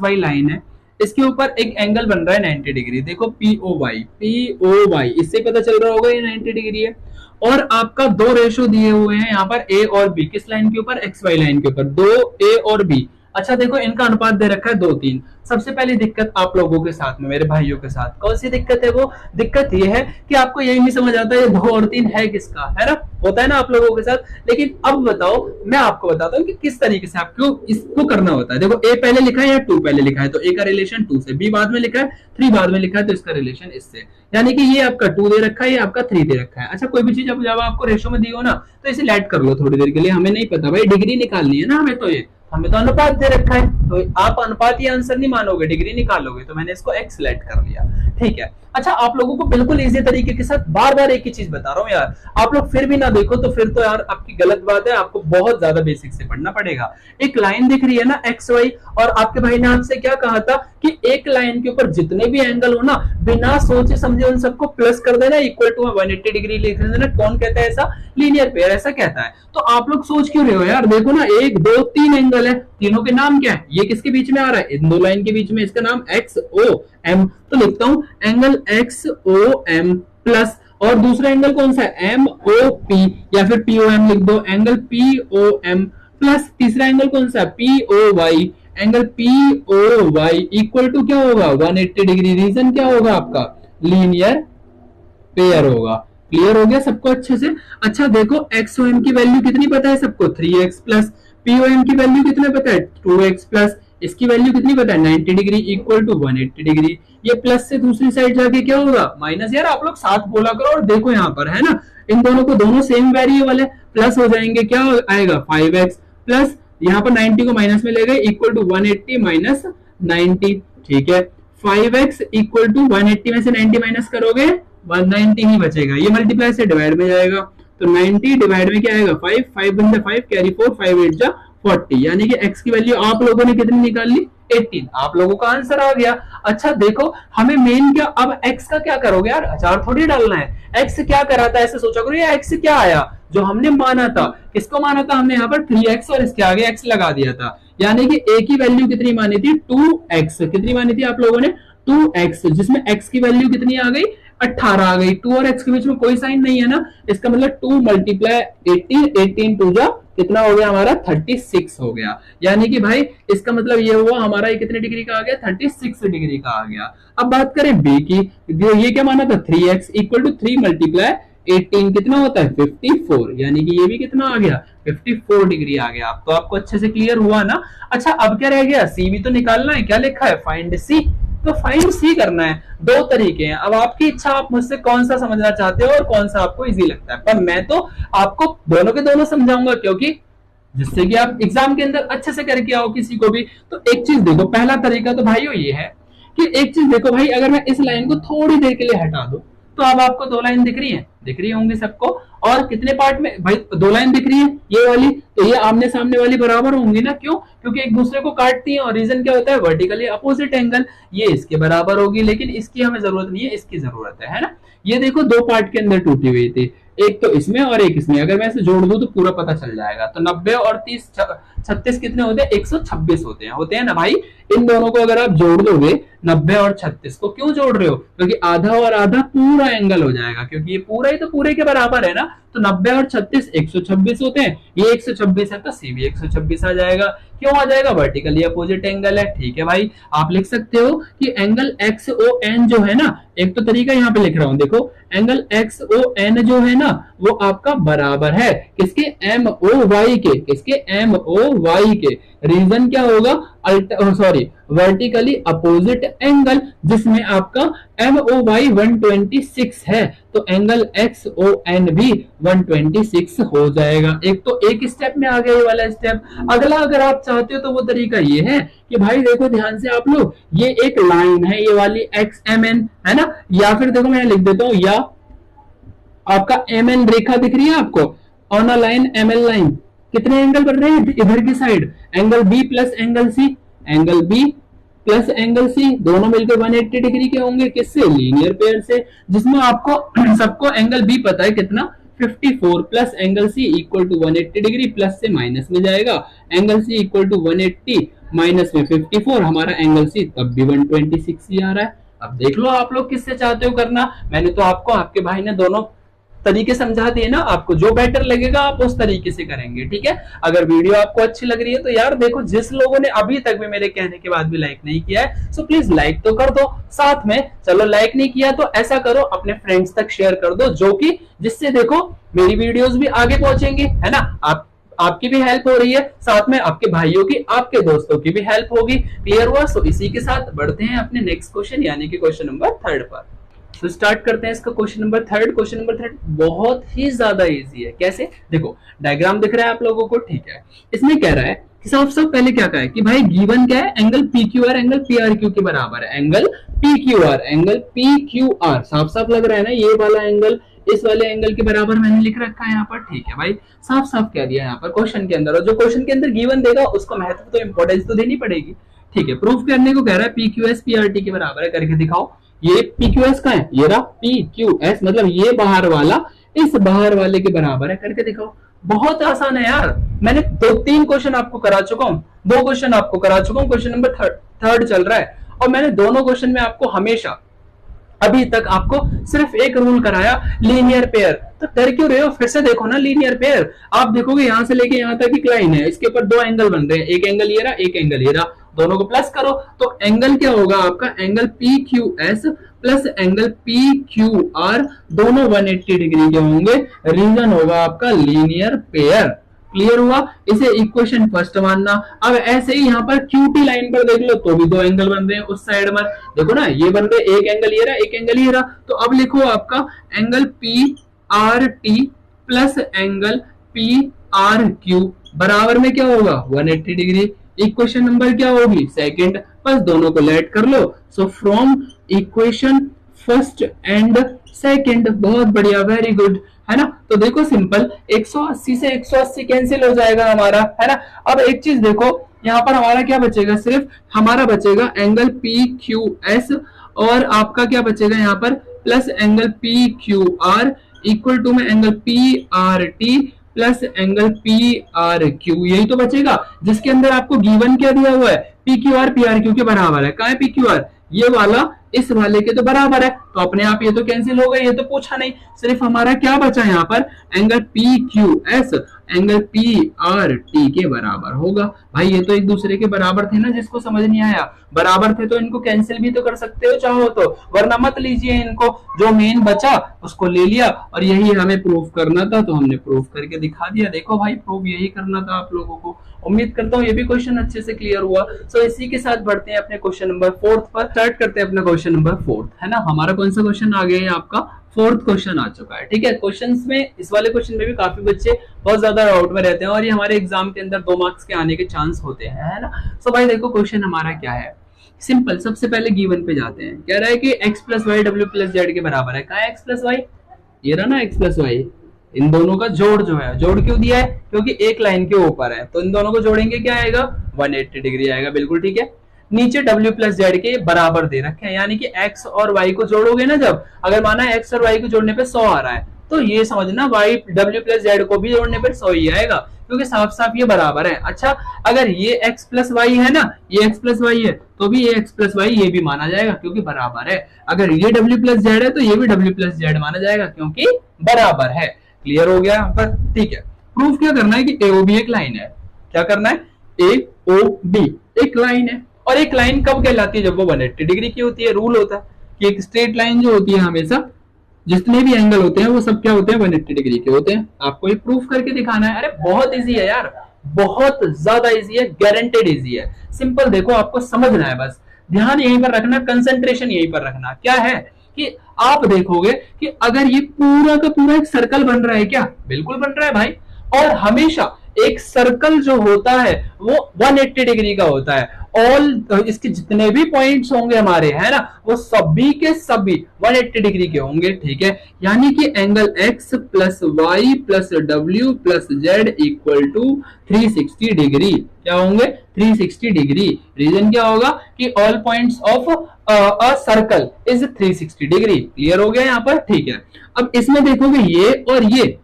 वाई लाइन है, इसके ऊपर एक एंगल बन रहा है 90 डिग्री। देखो पीओवाई इससे पता चल रहा होगा ये 90 डिग्री है। और आपका दो रेशो दिए हुए हैं यहाँ पर ए और बी, किस लाइन के ऊपर, एक्स वाई लाइन के ऊपर, 2 ए और बी। अच्छा देखो इनका अनुपात दे रखा है 2:3। सबसे पहली दिक्कत आप लोगों के साथ में, मेरे भाइयों के साथ कौन सी दिक्कत है, वो दिक्कत ये है कि आपको यही नहीं समझ आता ये 2 और 3 है किसका, है ना, होता है ना आप लोगों के साथ। लेकिन अब बताओ, मैं आपको बताता हूँ कि किस तरीके से आपको इसको करना होता है। देखो ए पहले लिखा है या 2 पहले लिखा है, तो ए का रिलेशन 2 से, बी बाद में लिखा है, 3 बाद में लिखा है, तो इसका रिलेशन इससे। यानी कि ये आपका 2 दे रखा है, ये आपका 3 दे रखा है। अच्छा कोई भी चीज जब आपको रेशो में दी हो ना, तो इसे लेट कर लो थोड़ी देर के लिए। हमें नहीं पता भाई, डिग्री निकालनी है ना हमें, तो ये हमें तो अनुपात दे रखा है, तो आप अनुपात ही आंसर नहीं मानोगे, डिग्री निकालोगे। तो मैंने इसको एक्स लेट कर लिया, ठीक है। अच्छा आप लोगों को बिल्कुल इजी तरीके के साथ बार बार एक ही चीज बता रहा हूँ यार, आप लोग फिर भी ना देखो तो फिर तो यार आपकी गलत बात है, आपको बहुत ज्यादा बेसिक से पढ़ना पड़ेगा। एक लाइन दिख रही है ना एक्स वाई, और आपके भाई ने आपसे क्या कहा था कि एक लाइन के ऊपर जितने भी एंगल हो ना, बिना सोचे समझे उन सबको प्लस कर देना, इक्वल टू 180 डिग्री लिख देना। कौन कहता है ऐसा, लीनियर पेयर ऐसा कहता है। तो आप लोग सोच क्यों रहे हो यार, देखो ना 1 2 3 एंगल है, तीनों के नाम क्या है, ये किसके बीच में आ रहा है, इन दो लाइन के बीच में, इसका नाम एक्स ओ एम। तो लिखता हूं angle X O M plus, और दूसरा एंगल कौन सा है, एम ओ पी, या फिर पी ओ एम लिख दो, angle P O M plus तीसरा एंगल कौन सा है, P O Y, angle P O Y equal to क्या होगा, 180 डिग्री। रीजन क्या होगा आपका, लीनियर पेयर होगा। क्लियर हो गया सबको अच्छे से। अच्छा देखो एक्स ओ एम की वैल्यू कितनी पता है सबको, 3x plus, P O M की वैल्यू कितना पता है, 2x प्लस, इसकी वैल्यू कितनी पता है, 90 डिग्री इक्वल टू 180 डिग्री। ये प्लस से दूसरी साइड जाके क्या होगा, माइनस। यार आप लोग साथ बोला करो, और देखो यहाँ पर है ना, इन दोनों को दोनों सेम वेरिएबल है, प्लस हो जाएंगे, क्या आएगा 5x प्लस, यहाँ पर 90 को माइनस में ले गए, इक्वल टू 180 माइनस 90, ठीक है। 5x इक्वल टू 180 में से 90 माइनस करोगे 190 ही बचेगा, ये मल्टीप्लाई से डिवाइड में जाएगा, तो 90 डिवाइड में क्या आएगा 5, 5 बन 5 कैरी 4, 5 8 जा 40। यानी कि x की वैल्यू आप लोगों ने कितनी निकाल ली, 18। आप लोगों का आंसर आ गया। अच्छा देखो हमें मेन क्या, अब x का क्या करोगे यार, अचार थोड़ी डालना है, x क्या करा था ऐसे सोचा करो, ये x क्या आया जो हमने माना था, किसको माना था हमने यहाँ पर 3x, और इसके आगे x लगा दिया था। यानी कि a की वैल्यू कितनी मानी थी, 2x, कितनी मानी थी आप लोगों ने, 2x, जिसमें x की वैल्यू कितनी आ गई, 18 आ गई। 2 और x के बीच में कोई साइन नहीं है ना, इसका मतलब 2 मल्टीप्लाई 18, 18 2 जा कितना हो गया हमारा, 36 हो गया। यानी कि भाई इसका मतलब ये हुआ हमारा ये कितने डिग्री का आ गया, 36 डिग्री का आ गया। अब बात करें b की, ये क्या माना था, 3x इक्वल टू 3 मल्टीप्लाई 18 कितना होता है, 54। यानी कि ये भी कितना आ गया, 54 डिग्री आ गया। तो आपको अच्छे से क्लियर हुआ ना। अच्छा अब क्या रह गया, सी भी तो निकालना है, क्या लिखा है, फाइंड सी। तो फाइंड सी करना है, 2 तरीके हैं। अब आपकी इच्छा, आप मुझसे कौन सा समझना चाहते हो और कौन सा आपको इजी लगता है, पर मैं तो आपको दोनों के दोनों समझाऊंगा, क्योंकि जिससे कि आप एग्जाम के अंदर अच्छे से करके आओ किसी को भी। तो एक चीज देखो, पहला तरीका तो भाइयों ये है कि एक चीज देखो भाई, अगर मैं इस लाइन को थोड़ी देर के लिए हटा दूं तो अब आपको दो लाइन दिख रही है, दिख रही होंगी सबको। और कितने पार्ट में भाई दो लाइन दिख रही है, ये वाली, तो ये आमने सामने वाली बराबर होंगी ना, क्यों? क्योंकि एक दूसरे को काटती है। और रीजन क्या होता है? Vertically opposite angle. ये इसके बराबर होगी, लेकिन इसकी हमें जरूरत नहीं है, इसकी जरूरत है ना। ये देखो दो पार्ट के अंदर टूटी हुई थी, एक तो इसमें और एक इसमें। अगर मैं इसे जोड़ दूं तो पूरा पता चल जाएगा। तो 90 और 30 36 कितने होते हैं? 126 होते हैं ना भाई। इन दोनों को अगर आप जोड़ दोगे 90 और 36 को, क्यों जोड़ रहे हो? क्योंकि आधा और आधा पूरा एंगल हो जाएगा, क्योंकि ये पूरा ही तो पूरे के बराबर है ना। तो 90 और 36 126 होते हैं, ये 126 है तो सी भी 126 आ जाएगा। क्यों आ जाएगा? वर्टिकली अपोजिट एंगल है। ठीक है भाई, आप लिख सकते हो कि एंगल XON जो है ना, एक तो तरीका यहाँ पे लिख रहा हूं, देखो एंगल XON जो है ना वो आपका बराबर है किसके? MOY के। किसके? MOY के। रीजन क्या होगा? सॉरी, वर्टिकली अपोजिट एंगल, जिसमें आपका MOY 126 है, तो एंगल XON भी 126 हो जाएगा। एक तो एक स्टेप में आ गया ये वाला स्टेप। अगला अगर आप चाहते हो तो वो तरीका ये है कि भाई देखो ध्यान से आप लोग, ये एक लाइन है ये वाली XMN, है ना। या फिर देखो मैं लिख देता हूं, या आपका MN रेखा दिख रही है आपको, on a line ML line, कितने एंगल बन रहे हैं इधर की side? Angle B plus angle C, angle B plus angle C दोनों मिलकर 180 डिग्री के होंगे। किससे? लीनियर पेयर से, जिसमें आपको सबको एंगल B पता है कितना? 54 plus angle C equal to 180 degree, plus से माइनस में जाएगा। Angle C equal to 180 minus में 54, हमारा एंगल C तब भी 126 ही आ रहा है। अब देख लो आप लोग किससे चाहते हो करना। मैंने तो आपको, आपके भाई ने दोनों तरीके समझा दिए ना, आपको जो बेटर लगेगा आप उस तरीके से करेंगे। ठीक है, अगर वीडियो आपको अच्छी लग रही है तो यार देखो, जिस लोगों ने अभी तक भी मेरे कहने के बाद भी लाइक नहीं किया है, सो प्लीज लाइक तो कर दो। साथ में चलो लाइक नहीं किया तो ऐसा करो, अपने फ्रेंड्स तक शेयर कर दो, जो कि जिससे देखो मेरी वीडियोस भी आगे पहुंचेंगी, है ना। आपकी भी हेल्प हो रही है, साथ में आपके भाइयों की, आपके दोस्तों की भी हेल्प होगी। क्लियर हुआ? सो इसी के साथ बढ़ते हैं अपने नेक्स्ट क्वेश्चन, यानी कि क्वेश्चन नंबर 3 पर। तो स्टार्ट करते हैं इसका क्वेश्चन नंबर 3। क्वेश्चन नंबर 3 बहुत ही ज्यादा इजी है। कैसे? देखो डायग्राम दिख रहा है आप लोगों को, ठीक है। इसमें कह रहा है कि सबसे पहले क्या कहा है कि भाई गिवन क्या है? एंगल PQR एंगल PRQ के बराबर है। एंगल PQR साफ साफ लग रहा है ना, ये वाला एंगल इस वाले एंगल के बराबर मैंने लिख रखा है यहाँ पर। ठीक है भाई, साफ साफ कह दिया यहाँ पर क्वेश्चन के अंदर। और जो क्वेश्चन के अंदर गिवन देगा उसको महत्व तो इंपॉर्टेंस तो देनी पड़ेगी। ठीक है, प्रूफ करने को कह रहा है PQS PRT के बराबर है, करके दिखाओ। ये PQS का है, ये रहा PQS, मतलब ये बाहर वाला इस बाहर वाले के बराबर है, करके दिखाओ। बहुत आसान है यार, मैंने 2-3 क्वेश्चन आपको करा चुका हूँ, 2 क्वेश्चन आपको करा चुका हूँ, क्वेश्चन नंबर 3 चल रहा है। और मैंने दोनों क्वेश्चन में आपको हमेशा अभी तक आपको सिर्फ एक रूल कराया, लीनियर पेयर। तो डर क्यों रहे हो? फिर से देखो ना लीनियर पेयर। आप देखोगे यहां से लेके यहां तक एक लाइन है, इसके ऊपर 2 एंगल बन रहे हैं, एक एंगल ये रहा, एक एंगल ये रहा, दोनों को प्लस करो तो एंगल क्या होगा आपका? Angle PQS plus angle PQR दोनों 180 डिग्री के होंगे। रीजन होगा आपका लीनियर पेयर। क्लियर हुआ? इसे इक्वेशन फर्स्ट मानना। अब ऐसे ही यहाँ पर QT लाइन पर देख लो तो भी 2 एंगल बन रहे हैं उस साइड पर, देखो ना ये बन रहे, एक एंगल ये रहा, एक एंगल ये रहा। तो अब लिखो आपका angle PRT plus angle PRQ बराबर में क्या होगा? 180 डिग्री। इक्वेशन नंबर क्या होगी? सेकंड। बस दोनों को लेट कर लो। So from equation first and second. बहुत बढ़िया, वेरी गुड, है ना। तो देखो सिंपल, 180 से 180 कैंसिल हो जाएगा हमारा, है ना। अब एक चीज देखो, यहाँ पर हमारा क्या बचेगा? सिर्फ हमारा बचेगा एंगल PQS और आपका क्या बचेगा यहाँ पर? Plus angle PQR equal to में angle PRT plus angle PRQ, यही तो बचेगा, जिसके अंदर आपको गिवन क्या दिया हुआ है? PQR PRQ के बराबर है। कहाँ है PQR? ये वाला इस वाले के तो बराबर है, तो अपने आप ये तो कैंसिल हो गए, ये तो पूछा नहीं। सिर्फ हमारा क्या बचा यहाँ पर? एंगल PQS एंगल PRT के बराबर होगा। भाई ये तो एक दूसरे के बराबर थे ना, जिसको समझ नहीं आया, बराबर थे तो इनको कैंसिल भी तो कर सकते हो चाहो तो, वरना मत लीजिए इनको। जो मेन बचा उसको ले लिया, और यही हमें प्रूफ करना था तो हमने प्रूफ करके दिखा दिया। देखो भाई, प्रूफ यही करना था आप लोगों को। उम्मीद करता हूँ ये भी क्वेश्चन अच्छे से क्लियर हुआ। सो इसी के साथ बढ़ते हैं अपने क्वेश्चन नंबर 4 पर। स्टार्ट करते हैं अपना क्वेश्चन नंबर 4, है ना। हमारा कौन सा क्वेश्चन आ गया है? आपका 4th क्वेश्चन आ चुका है। ठीक है, क्वेश्चंस में इस वाले क्वेश्चन में भी काफी बच्चे बहुत ज्यादा डाउट में रहते हैं, और ये हमारे एग्जाम के अंदर 2 मार्क्स के आने के चांस होते हैं, है ना। सो भाई देखो क्वेश्चन हमारा क्या है सिंपल, सबसे पहले गिवन पे जाते हैं। कह रहा है कि x plus Y W plus Z के बराबर है। कहा है x प्लस वाई, ये रहा ना x प्लस वाई, इन दोनों का जोड़ जो है, जोड़ क्यों दिया है, क्योंकि एक लाइन के ऊपर है, तो इन दोनों को जोड़ेंगे क्या आएगा, 180 डिग्री आएगा, बिल्कुल ठीक है। नीचे w प्लस जेड के बराबर दे रखे हैं, यानी कि x और y को जोड़ोगे ना जब, अगर माना x और y को जोड़ने पे 100 आ रहा है, तो ये समझना y w प्लस जेड को भी जोड़ने पर 100 ही आएगा, क्योंकि साफ साफ ये बराबर है। अच्छा, अगर ये x प्लस वाई है ना, ये x प्लस वाई है, तो भी ये x प्लस वाई ये भी माना जाएगा क्योंकि बराबर है। अगर ये w प्लस जेड है तो ये भी w प्लस जेड माना जाएगा क्योंकि बराबर है। क्लियर हो गया यहाँ पर, ठीक है। प्रूफ क्या करना है कि AOB एक लाइन है। क्या करना है, AOB एक लाइन है, और एक लाइन कब कहलाती है, जब वो 180 डिग्री की होती है। रूल होता है कि एक स्ट्रेट लाइन जो होती है हमेशा जितने भी एंगल होते हैं वो सब क्या होते हैं, 180 डिग्री के होते हैं। आपको ये प्रूफ करके दिखाना है। अरे बहुत इजी है यार, बहुत ज्यादा इजी है, गारंटेड इजी है। सिंपल देखो, आपको समझना है, बस ध्यान यहीं पर रखना, कंसंट्रेशन यहीं पर रखना। क्या है कि आप देखोगे कि अगर ये पूरा का पूरा एक सर्कल बन रहा है, क्या बिल्कुल बन रहा है भाई, और हमेशा एक सर्कल जो होता है वो 180 डिग्री का होता है। ऑल इसके जितने भी पॉइंट्स होंगे हमारे, है ना, वो सभी के सभी 180 डिग्री के होंगे, ठीक है। यानी कि angle x plus Y plus W plus Z equal to 360 degree. क्या होंगे, 360 डिग्री। रीजन क्या होगा कि all points of a circle is 360 degree. Clear हो गया यहाँ पर, ठीक है। अब इसमें देखोगे ये और ये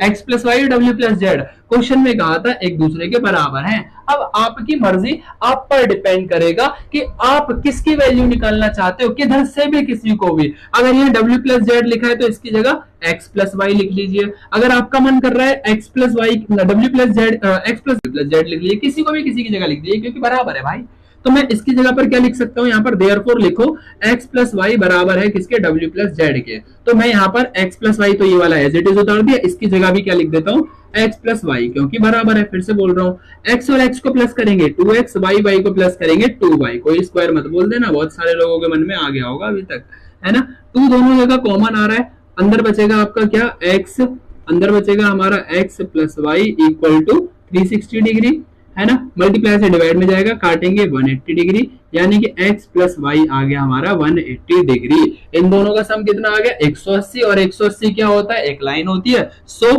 x plus Y W plus Z question में कहा था एक दूसरे के बराबर हैं। अब आपकी मर्जी, आप पर डिपेंड करेगा कि आप किसकी वैल्यू निकालना चाहते हो, किधर से भी किसी को भी। अगर ये w प्लस जेड लिखा है तो इसकी जगह x प्लस वाई लिख लीजिए। अगर आपका मन कर रहा है x plus Y w plus Z x plus Z लिख लीजिए, किसी को भी किसी की जगह लिख दीजिए क्योंकि बराबर है भाई। तो मैं इसकी जगह पर क्या लिख सकता हूं, यहाँ पर देयरफॉर लिखो x प्लस वाई बराबर है किसके, w प्लस जेड के। तो मैं यहाँ पर x प्लस वाई तो ये वाला एज इट इज उतार दिया, इसकी जगह भी क्या लिख देता हूँ, x प्लस वाई, क्योंकि बराबर है। फिर से बोल रहा हूँ, x और x को प्लस करेंगे 2x, y को प्लस करेंगे 2y। कोई स्क्वायर मत बोल देना, बहुत सारे लोगों के मन में आ गया होगा अभी तक, है ना। 2 दोनों जगह कॉमन आ रहा है, अंदर बचेगा आपका क्या, x, अंदर बचेगा हमारा x plus Y equal to 360 degree, है ना। मल्टीप्लाई से डिवाइड में जाएगा, काटेंगे 180 डिग्री, यानी कि x प्लस वाई आ गया हमारा 180 डिग्री। इन दोनों का सम कितना आ गया, 180, और 180 क्या होता है, एक लाइन होती है। सो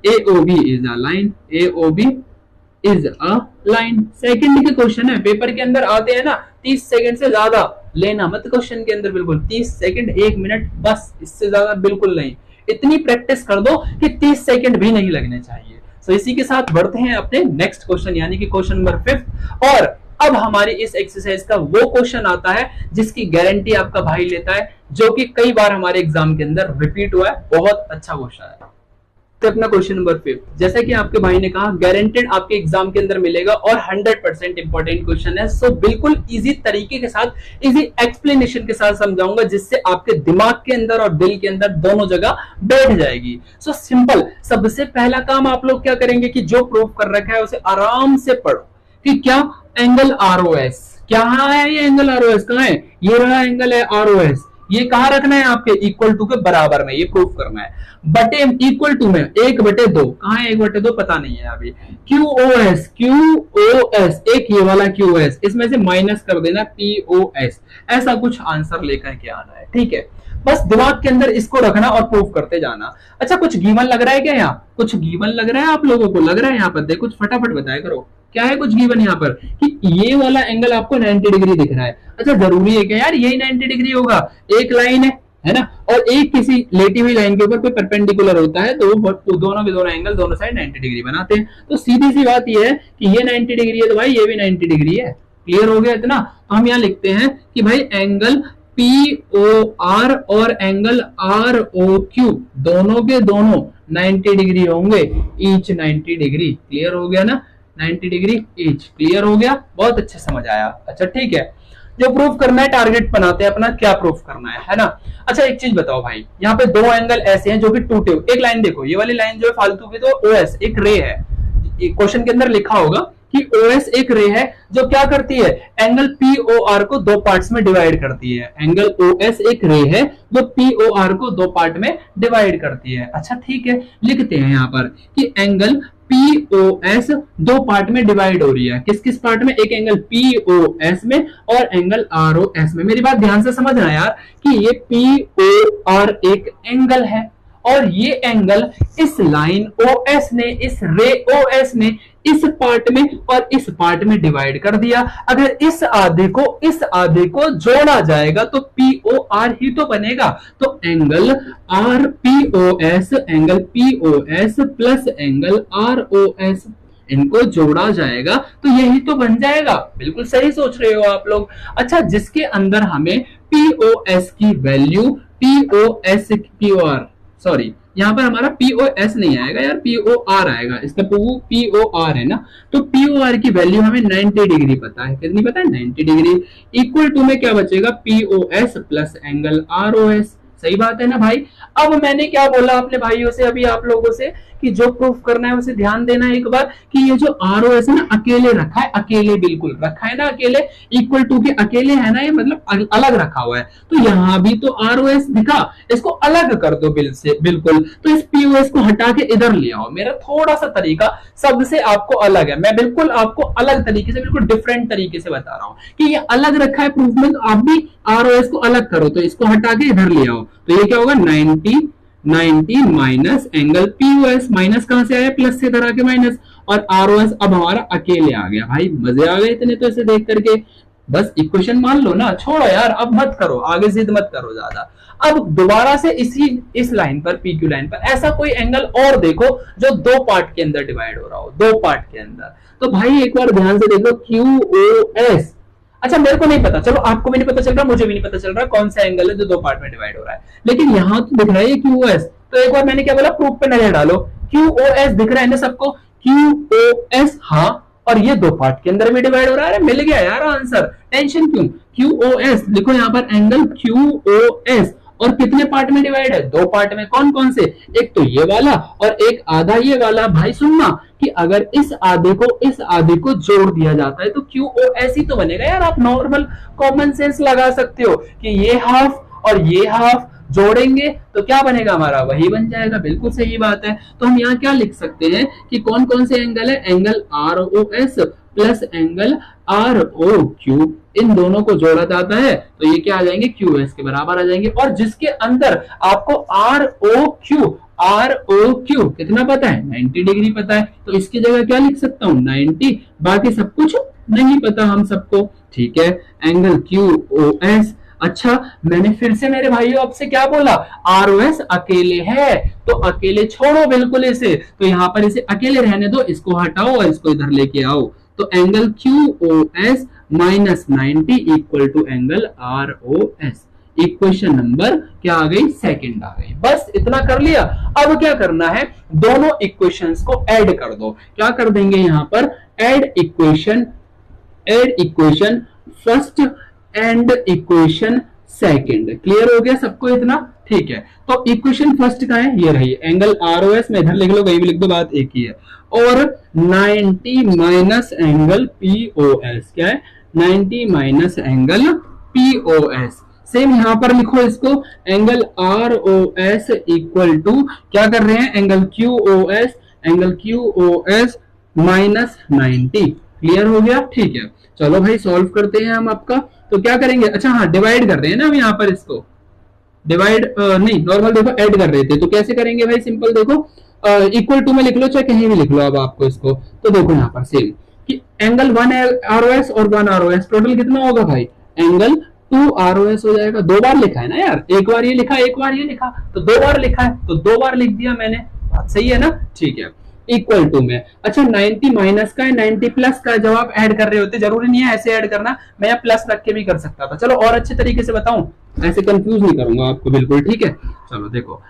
AOB is a line, AOB is a line. Second के क्वेश्चन है, पेपर के अंदर आते हैं ना 30 सेकंड से ज्यादा लेना मत क्वेश्चन के अंदर, बिल्कुल 30 सेकंड 1 मिनट बस, इससे ज्यादा बिल्कुल नहीं। इतनी प्रैक्टिस कर दो कि 30 सेकंड भी नहीं लगने चाहिए। तो इसी के साथ बढ़ते हैं अपने नेक्स्ट क्वेश्चन, यानी कि क्वेश्चन नंबर 5। और अब हमारी इस एक्सरसाइज का वो क्वेश्चन आता है जिसकी गारंटी आपका भाई लेता है, जो कि कई बार हमारे एग्जाम के अंदर रिपीट हुआ है। बहुत अच्छा क्वेश्चन है। तो अपना क्वेश्चन नंबर 5, जैसा कि आपके भाई ने कहा, गारंटेड आपके एग्जाम के अंदर मिलेगा और 100% इंपॉर्टेंट क्वेश्चन है। सो बिल्कुल इजी तरीके के साथ, इजी एक्सप्लेनेशन के साथ समझाऊंगा, जिससे आपके दिमाग के अंदर और दिल के अंदर दोनों जगह बैठ जाएगी। सो सिंपल, सबसे पहला काम आप लोग क्या करेंगे कि जो प्रूफ कर रखा है उसे आराम से पढ़ो कि क्या एंगल ROS, क्या है ये एंगल ROS, कहाँ है, ये रहा एंगल है ROS। ये कहाँ रखना है, आपके इक्वल टू के बराबर में, ये प्रूफ करना है। बटे इक्वल टू में 1/2, कहाँ है 1/2, पता नहीं है अभी। QOS, QOS, एक ये वाला QOS, इसमें से माइनस कर देना POS, ऐसा कुछ आंसर लेकर के आना है, ठीक है। बस दिमाग के अंदर इसको रखना और प्रूफ करते जाना। अच्छा, कुछ गिवन लग रहा है क्या, यहाँ कुछ गिवन लग रहा है आप लोगों को, लग रहा है यहाँ पर, देखो फटाफट बताया करो क्या है कुछ गिवन यहाँ पर, कि ये वाला एंगल आपको 90 डिग्री दिख रहा है। अच्छा, जरूरी है क्या यार यही 90 डिग्री होगा, एक लाइन है ना, और एक किसी लेटी हुई लाइन के ऊपर कोई परपेंडिकुलर होता है, तो वो दोनों के दोनों एंगल दोनों साइड 90 डिग्री बनाते हैं। तो सीधी सी बात ये है कि ये 90 डिग्री है तो भाई ये भी 90 डिग्री है। क्लियर हो गया इतना। तो हम यहाँ लिखते हैं कि भाई एंगल POR और एंगल ROQ दोनों के दोनों 90 डिग्री होंगे, ईच 90 डिग्री। क्लियर हो गया ना, 90 डिग्री ईच। क्लियर हो गया, बहुत अच्छे समझ आया। अच्छा ठीक है, जो प्रूफ करना है टारगेट बनाते हैं अपना, क्या प्रूफ करना है ना। अच्छा एक चीज बताओ भाई, यहाँ पे 2 एंगल ऐसे हैं जो कि टूटे हुए, एक लाइन देखो, ये वाली लाइन जो है फालतू की, तो OS एक रे है। क्वेश्चन के अंदर लिखा होगा कि OS एक रे है जो क्या करती है, एंगल POR को दो पार्ट्स में डिवाइड करती है। एंगल OS एक रे है जो POR को दो पार्ट में डिवाइड करती है। अच्छा ठीक है, लिखते हैं यहाँ पर कि एंगल POS दो पार्ट में डिवाइड हो रही है। किस किस पार्ट में, एक एंगल POS में और एंगल ROS में। मेरी बात ध्यान से समझना यार कि ये POR एक एंगल है और ये एंगल इस लाइन OS ने, इस रे OS ने इस पार्ट में और इस पार्ट में डिवाइड कर दिया। अगर इस आधे को जोड़ा जाएगा तो POR ही तो बनेगा। तो angle angle POS plus angle ROS इनको जोड़ा जाएगा तो यही तो बन जाएगा। बिल्कुल सही सोच रहे हो आप लोग। अच्छा, जिसके अंदर हमें POS की वैल्यू POR सॉरी, यहाँ पर हमारा POS नहीं आएगा यार, POR आएगा। इसका POR है ना, तो POR की वैल्यू हमें 90 डिग्री पता है। कितनी पता है? 90 डिग्री। इक्वल टू में क्या बचेगा? POS plus angle ROS। सही बात है ना भाई। अब मैंने क्या बोला अपने भाइयों से, अभी आप लोगों से, कि जो प्रूफ करना है उसे ध्यान देना है एक बार, कि ये जो ROS है ना अकेले रखा है, अकेले बिल्कुल रखा है ना, अकेले इक्वल टू के अकेले है ना, ये मतलब अलग रखा हुआ है। तो यहाँ भी तो ROS दिखा, इसको अलग कर दो बिल्कुल। तो इस POS को हटा के इधर ले आओ। मेरा थोड़ा सा तरीका सबसे आपको अलग है, मैं बिल्कुल आपको अलग तरीके से, बिल्कुल डिफरेंट तरीके से बता रहा हूँ कि ये अलग रखा है प्रूफ में, तो आप भी ROS को अलग करो। तो इसको हटा के इधर ले आओ, तो ये क्या होगा? 90 माइनस एंगल POS, माइनस कहां से आया? प्लस से इधर आके माइनस, और ROS अब हमारा अकेले आ गया। भाई मजे आ गए इतने तो इसे देख करके। बस इक्वेशन मान लो ना, छोड़ो यार, अब मत करो, आगे जिद मत करो ज्यादा। अब दोबारा से इस लाइन पर, PQ लाइन पर ऐसा कोई एंगल और देखो जो दो पार्ट के अंदर डिवाइड हो रहा हो, दो पार्ट के अंदर। तो भाई एक बार ध्यान से देखो, QOS। अच्छा मेरे को नहीं पता, चलो आपको भी नहीं पता चल रहा, मुझे भी नहीं पता चल रहा कौन सा एंगल है जो दो पार्ट में डिवाइड हो रहा है, लेकिन यहां तो दिख रहा है QOS। तो एक बार मैंने क्या बोला, प्रूफ पे नजर डालो। QOS दिख रहा है ना सबको? QOS, हाँ, और ये दो पार्ट के अंदर भी डिवाइड हो रहा है। मिल गया यार आंसर, टेंशन क्यों। QOS लिखो यहाँ पर, एंगल QOS, और कितने पार्ट में डिवाइड है? दो पार्ट में। कौन कौन से? एक तो ये वाला और एक आधा ये वाला। भाई सुनना कि अगर इस आधे को जोड़ दिया जाता है तो QOS ही तो बनेगा यार। आप नॉर्मल कॉमन सेंस लगा सकते हो कि ये हाफ और ये हाफ जोड़ेंगे तो क्या बनेगा हमारा? वही बन जाएगा। बिल्कुल सही बात है। तो हम यहाँ क्या लिख सकते हैं कि कौन कौन से एंगल है? Angle ROS plus angle ROQ, इन दोनों को जोड़ा जाता है तो ये क्या आ जाएंगे? QS के बराबर आ जाएंगे। और जिसके अंदर आपको ROQ कितना पता है? 90 डिग्री पता है, तो इसकी जगह क्या लिख सकता हूं? 90। बाकी सब कुछ नहीं पता हम सबको, ठीक है। Angle QOS। अच्छा, मैंने फिर से मेरे भाइयों आपसे क्या बोला? ROS अकेले है तो अकेले छोड़ो बिल्कुल इसे, तो यहाँ पर इसे अकेले रहने दो, इसको हटाओ और इसको इधर लेके आओ। तो angle QOS minus 90 equal to angle ROS। Equation number क्या आ गई? सेकंड आ गई। बस इतना कर लिया। अब क्या करना है? दोनों इक्वेशंस को ऐड कर दो। क्या कर देंगे यहाँ पर? Add equation first and equation second. Clear हो गया सबको इतना? ठीक है। तो इक्वेशन फर्स्ट का है, ये रही, एंगल ROS में इधर लिख लो, कहीं भी लिख दो, बात एक ही है। और 90 माइनस एंगल POS, क्या है? 90 माइनस एंगल POS। सेम यहां पर लिखो इसको, एंगल ROS इक्वल टू क्या कर रहे हैं? Angle QOS minus 90। क्लियर हो गया? ठीक है, चलो भाई सॉल्व करते हैं हम आपका। तो क्या करेंगे? अच्छा हाँ, डिवाइड कर रहे हैं ना हम यहाँ पर, इसको डिवाइड नहीं, नॉर्मल देखो ऐड कर रहे थे, तो कैसे करेंगे भाई? सिंपल देखो, इक्वल टू में लिख लो चाहे कहीं भी लिख लो अब आपको इसको। तो देखो यहाँ पर सेम कि एंगल 1 ROS और 1 ROS टोटल कितना होगा भाई? एंगल 2 ROS हो जाएगा। दो बार लिखा है ना यार, एक बार ये लिखा, एक बार ये लिखा, तो दो बार लिखा है तो दो बार लिख दिया मैंने। बात सही है ना? ठीक है। इक्वल टू में, अच्छा 90 माइनस का है, 90 प्लस का, जब आप ऐड कर रहे होते जरूरी नहीं है ऐसे ऐड करना, मैं यहाँ प्लस रख के भी कर सकता था। चलो और अच्छे तरीके से बताऊं, ऐसे कंफ्यूज नहीं करूंगा आपको बिल्कुल, ठीक है। चलो देखो,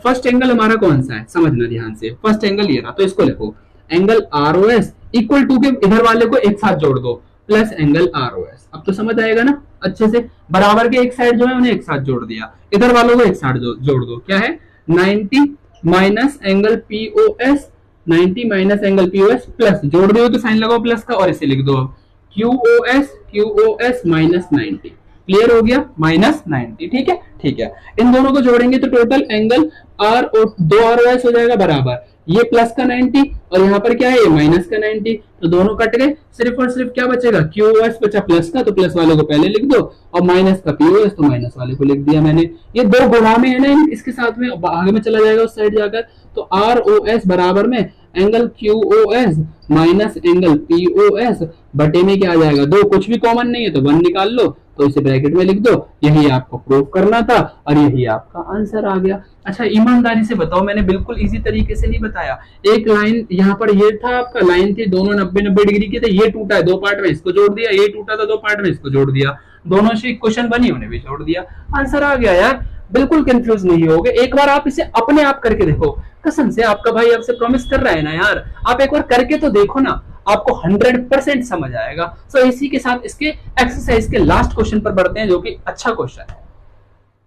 फर्स्ट एंगल हमारा कौन सा है, समझना ध्यान से। फर्स्ट एंगल ये रहा, तो इसको लिखो एंगल ROS इक्वल टू के इधर वाले को एक साथ जोड़ दो, प्लस एंगल ROS। अब तो समझ आएगा ना अच्छे से। बराबर के एक साइड जो है उन्हें एक साथ जोड़ दिया, इधर वालों को एक साथ जोड़ दो। क्या है? 90 minus angle POS 90 minus angle POS plus, जोड़ दो तो साइन लगाओ प्लस का और इसे लिख दो अब क्यूओएस माइनस 90। क्लियर हो गया, माइनस 90। ठीक है, ठीक है। इन दोनों को जोड़ेंगे तो टोटल एंगल आर और 2ROS हो जाएगा बराबर, ये प्लस का 90 और यहाँ पर क्या है ये माइनस का 90, तो दोनों कट गए। सिर्फ और सिर्फ क्या बचेगा, क्यूओएस बचा प्लस का, तो प्लस वाले को पहले लिख दो और माइनस का पीओएस तो माइनस वाले को लिख दिया मैंने। ये दो गुणा में है ना, इसके साथ में आगे में चला जाएगा उस साइड जाकर, तो ROS बराबर में angle QOS minus angle POS बटे में क्या आ जाएगा, दो, कुछ भी कॉमन नहीं है तो 1 निकाल लो, तो इसे ब्रैकेट में लिख दो। यही आपको प्रूव करना था और यही आपका आंसर आ गया। अच्छा ईमानदारी से बताओ, मैंने बिल्कुल इजी तरीके से नहीं बताया। एक लाइन यहाँ पर ये था आपका, लाइन थी दोनों 90-90 डिग्री की, थे ये टूटा है दो पार्ट में, इसको जोड़ दिया, ये टूटा था दो पार्ट में, इसको जोड़ दिया, दोनों से क्वेश्चन बनी उन्हें भी जोड़ दिया, आंसर आ गया यार। बिल्कुल कंफ्यूज नहीं होगे, एक बार आप इसे अपने आप करके देखो, कसम से आपका भाई आपसे प्रॉमिस कर रहा है ना यार, आप एक बार करके तो देखो ना, आपको 100% समझ आएगा। सो इसी के साथ इसके एक्सरसाइज के लास्ट क्वेश्चन पर बढ़ते हैं, जो कि अच्छा क्वेश्चन है।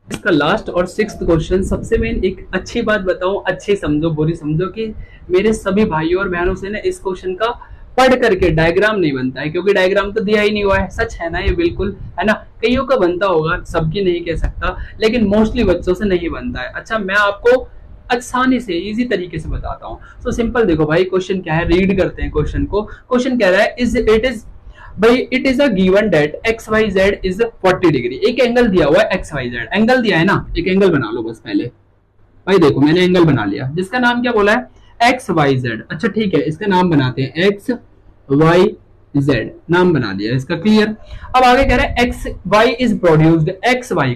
इसका लास्ट और 6th क्वेश्चन, सबसे मेन एक अच्छी बात बताऊं, अच्छी समझो बुरी समझो, कि मेरे सभी भाइयों और बहनों से ना इस क्वेश्चन का पढ़ करके डायग्राम नहीं बनता है, क्योंकि डायग्राम तो दिया ही नहीं हुआ है। सच है ना ये, बिल्कुल है ना, कईयों का बनता होगा, सबकी नहीं कह सकता, लेकिन मोस्टली बच्चों से नहीं बनता है। अच्छा मैं आपको आसानी से इजी तरीके से बताता हूँ। सो सिंपल देखो भाई, क्वेश्चन क्या है, रीड करते हैं क्वेश्चन को। क्वेश्चन कह रहा है it is a given that XYZ is 40 degree. एक एंगल दिया हुआ है XYZ, एंगल दिया है ना, एक एंगल बना लो बस पहले। भाई देखो मैंने एंगल बना लिया, जिसका नाम क्या बोला है, XYZ। अच्छा ठीक है, इसका नाम बनाते हैं XYZ, नाम बना दिया इसका, क्लियर। अब आगे कह रहा है XY इज प्रोड्यूस्ड, XY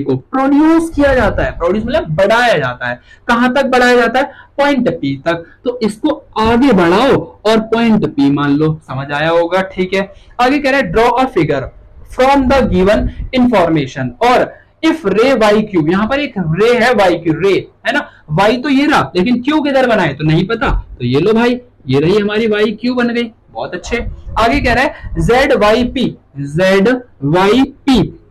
को प्रोड्यूस किया जाता है, प्रोड्यूस मतलब बढ़ाया जाता है, कहां तक बढ़ाया जाता है, पॉइंट P तक, तो इसको आगे बढ़ाओ और पॉइंट P मान लो, समझ आया होगा, ठीक है। आगे कह रहा है draw a figure from the given information और इफ रे YQ, यहाँ पर एक रे है YQ, रे है ना, Y तो ये रहा, लेकिन Q किधर बनाए तो नहीं पता, तो ये लो भाई, ये रही हमारी YQ बन गई, बहुत अच्छे। आगे कह रहा है ZYP,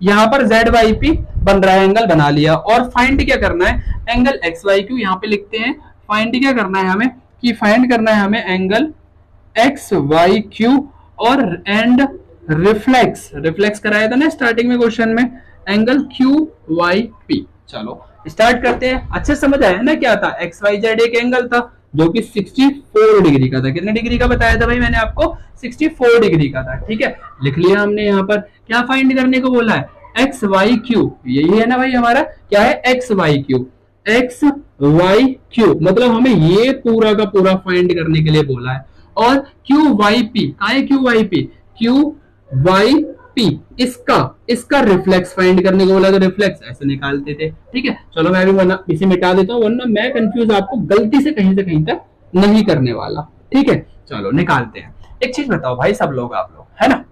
यहाँ पर ZYP बन रहा है, एंगल बना लिया, और फाइंड क्या करना है, एंगल XYQ, यहाँ पे लिखते हैं, फाइंड क्या करना है हमें, कि फाइंड करना है हमें एंगल XYQ और एंड रिफ्लेक्स कराया था ना स्टार्टिंग में क्वेश्चन में, एंगल QYP। चलो स्टार्ट करते हैं। अच्छे समझ आया ना क्या था, XYZ एक एंगल था जो कि 64 डिग्री का था। कितने डिग्री का बताया था भाई मैंने आपको, 64 डिग्री का था, ठीक है। लिख लिया हमने, यहाँ पर क्या फाइंड करने को बोला है, XYQ, यही है ना भाई हमारा, क्या है XYQ, मतलब हमें ये पूरा का पूरा फाइंड करने के लिए बोला है। और QYP, कहाँ है QYP, इसका रिफ्लेक्स फाइंड करने को बोला, तो रिफ्लेक्स ऐसे निकालते थे, ठीक है। चलो मैं भी इसे मिटा देता हूँ, वरना मैं कंफ्यूज आपको गलती से कहीं तक नहीं करने वाला, ठीक है। चलो निकालते हैं। एक चीज बताओ भाई, सब लोग आप लोग है ना,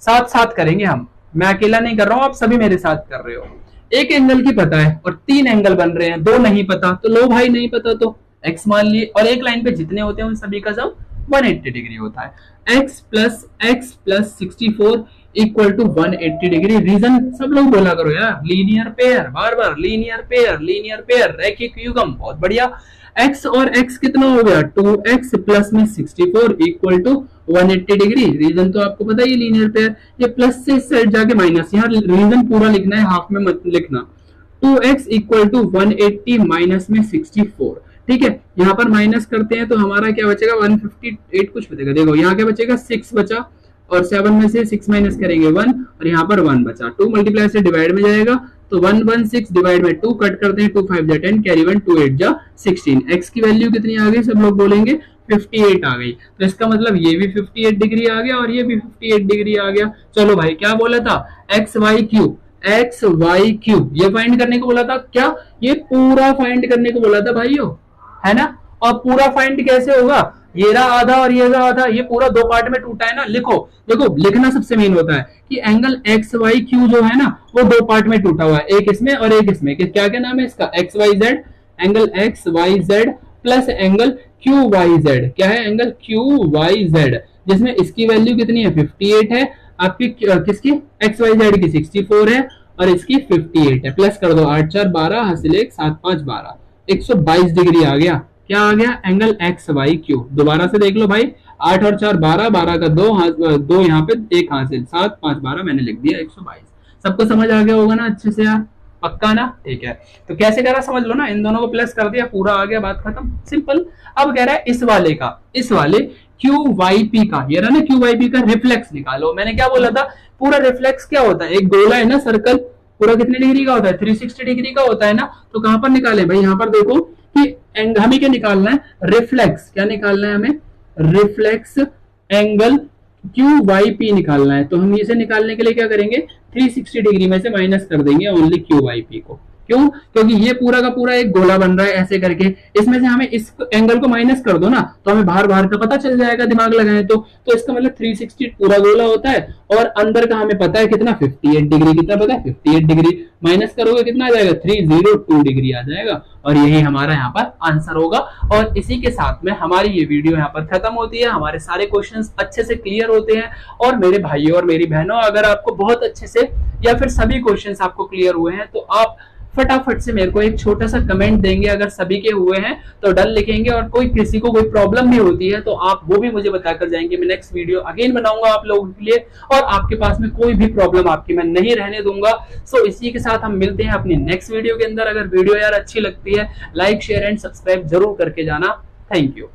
साथ साथ करेंगे हम, मैं अकेला नहीं कर रहा हूँ, आप सभी मेरे साथ कर रहे हो। एक एंगल की पता है और 3 एंगल बन रहे हैं, 2 नहीं पता, तो लो भाई नहीं पता तो x मान लिए, और एक लाइन पे जितने होते हैं उन सभी का सम 180 डिग्री होता है। x plus 64 equal to 180 degree. Reason सब लोग बोला करो यार, लीनियर पेयर, बार बार लीनियर पेयर, रैखिक युग्म, बहुत बढ़िया। x और x कितना हो गया, 2x प्लस में 64 इक्वल टू 180 डिग्री। रीजन तो आपको पता ही, लीनियर पेयर, ये प्लस से इस साइड जाके माइनस, यहाँ रीजन पूरा लिखना है, हाफ में मत लिखना। 2x इक्वल टू 180 माइनस में 64, ठीक है। यहाँ पर माइनस करते हैं तो हमारा क्या बचेगा, 158 कुछ बचेगा, देखो यहाँ क्या बचेगा, 6 बचा, और 7 में से 6 माइनस करेंगे 1, और यहाँ पर 1 बचा, 2 मल्टीप्लाई से डिवाइड में जाएगा, तो 116 डिवाइड में 2 कट करते हैं, 2 5 जा 10, कैरी 1, 2 8 जा 16। x की वैल्यू कितनी आ गई, सब लोग बोलेंगे 58 आ गई, तो इसका मतलब ये भी 58 डिग्री आ गया और ये भी 58 डिग्री आ गया। चलो भाई क्या बोला था, XYQ, ये फाइंड करने को बोला था, क्या ये पूरा फाइंड करने को बोला था भाइयों, है ना। और पूरा फाइंड कैसे होगा, ये रहा आधा और ये रहा आधा, ये पूरा 2 पार्ट में टूटा है ना। लिखो, देखो लिखना सबसे मेन होता है कि एंगल XYQ जो है ना वो 2 पार्ट में टूटा हुआ है, एक इसमें और एक इसमें। क्या क्या नाम है इसका, XYZ, angle XYZ plus angle QYZ, क्या है, एंगल QYZ, जिसमें इसकी वैल्यू कितनी है, 58 है, आपकी किसकी, XYZ की 64 है और इसकी 58 है। प्लस कर दो, 8 4 12, हासिल 1 7 5 12, 122 डिग्री आ गया। क्या आ गया, एंगल एक्स वाई क्यू। दोबारा से देख लो भाई, 8 और 4 12, 12 का 2 2 यहाँ पे 1 हासिल, 7 5 12 मैंने लिख दिया 122। सबको समझ आ गया होगा ना अच्छे से यार, पक्का ना? ठीक है, तो कैसे करा समझ लो ना, इन दोनों को प्लस कर दिया, पूरा आ गया, बात खत्म, सिंपल। अब कह रहा है इस वाले का, इस वाले क्यू वाई पी का, ये रहा ना क्यू वाई पी का रिफ्लेक्स निकालो। मैंने क्या बोला था, पूरा रिफ्लेक्स क्या होता है, एक गोला है ना सर्कल, पूरा कितने डिग्री का होता है, 360 डिग्री का होता है ना। तो कहां पर निकाले भाई, यहां पर देखो कि हमें क्या निकालना है, रिफ्लेक्स, क्या निकालना है हमें, reflex angle Q Y P निकालना है। तो हम इसे निकालने के लिए क्या करेंगे, 360 डिग्री में से माइनस कर देंगे ओनली क्यू वाई पी को। क्यों? क्योंकि ये पूरा का पूरा एक गोला बन रहा है ऐसे करके, इसमें से हमें इस एंगल को माइनस कर दो ना, तो हमें बाहर बाहर का पता चल जाएगा दिमाग लगाए तो इसका मतलब 360 पूरा गोला होता है, और अंदर का हमें पता है कितना, 58 डिग्री। कितना पता है, 58 डिग्री। माइनस करोगे कितना आ जाएगा, 302 डिग्री आ जाएगा, और यही हमारा यहाँ पर आंसर होगा। और इसी के साथ में हमारी ये वीडियो यहाँ पर खत्म होती है। हमारे सारे क्वेश्चंस अच्छे से क्लियर होते हैं। और मेरे भाइयों और मेरी बहनों, अगर आपको बहुत अच्छे से या फिर सभी क्वेश्चंस आपको क्लियर हुए हैं, तो आप फटाफट से मेरे को एक छोटा सा कमेंट देंगे। अगर सभी के हुए हैं तो डन लिखेंगे, और कोई किसी को कोई प्रॉब्लम भी होती है तो आप वो भी मुझे बताकर जाएंगे। मैं नेक्स्ट वीडियो अगेन बनाऊंगा आप लोगों के लिए, और आपके पास में कोई भी प्रॉब्लम आपकी मैं नहीं रहने दूंगा। सो इसी के साथ हम मिलते हैं अपनी नेक्स्ट वीडियो के अंदर। अगर वीडियो यार अच्छी लगती है, लाइक शेयर एंड सब्सक्राइब जरूर करके जाना। Thank you.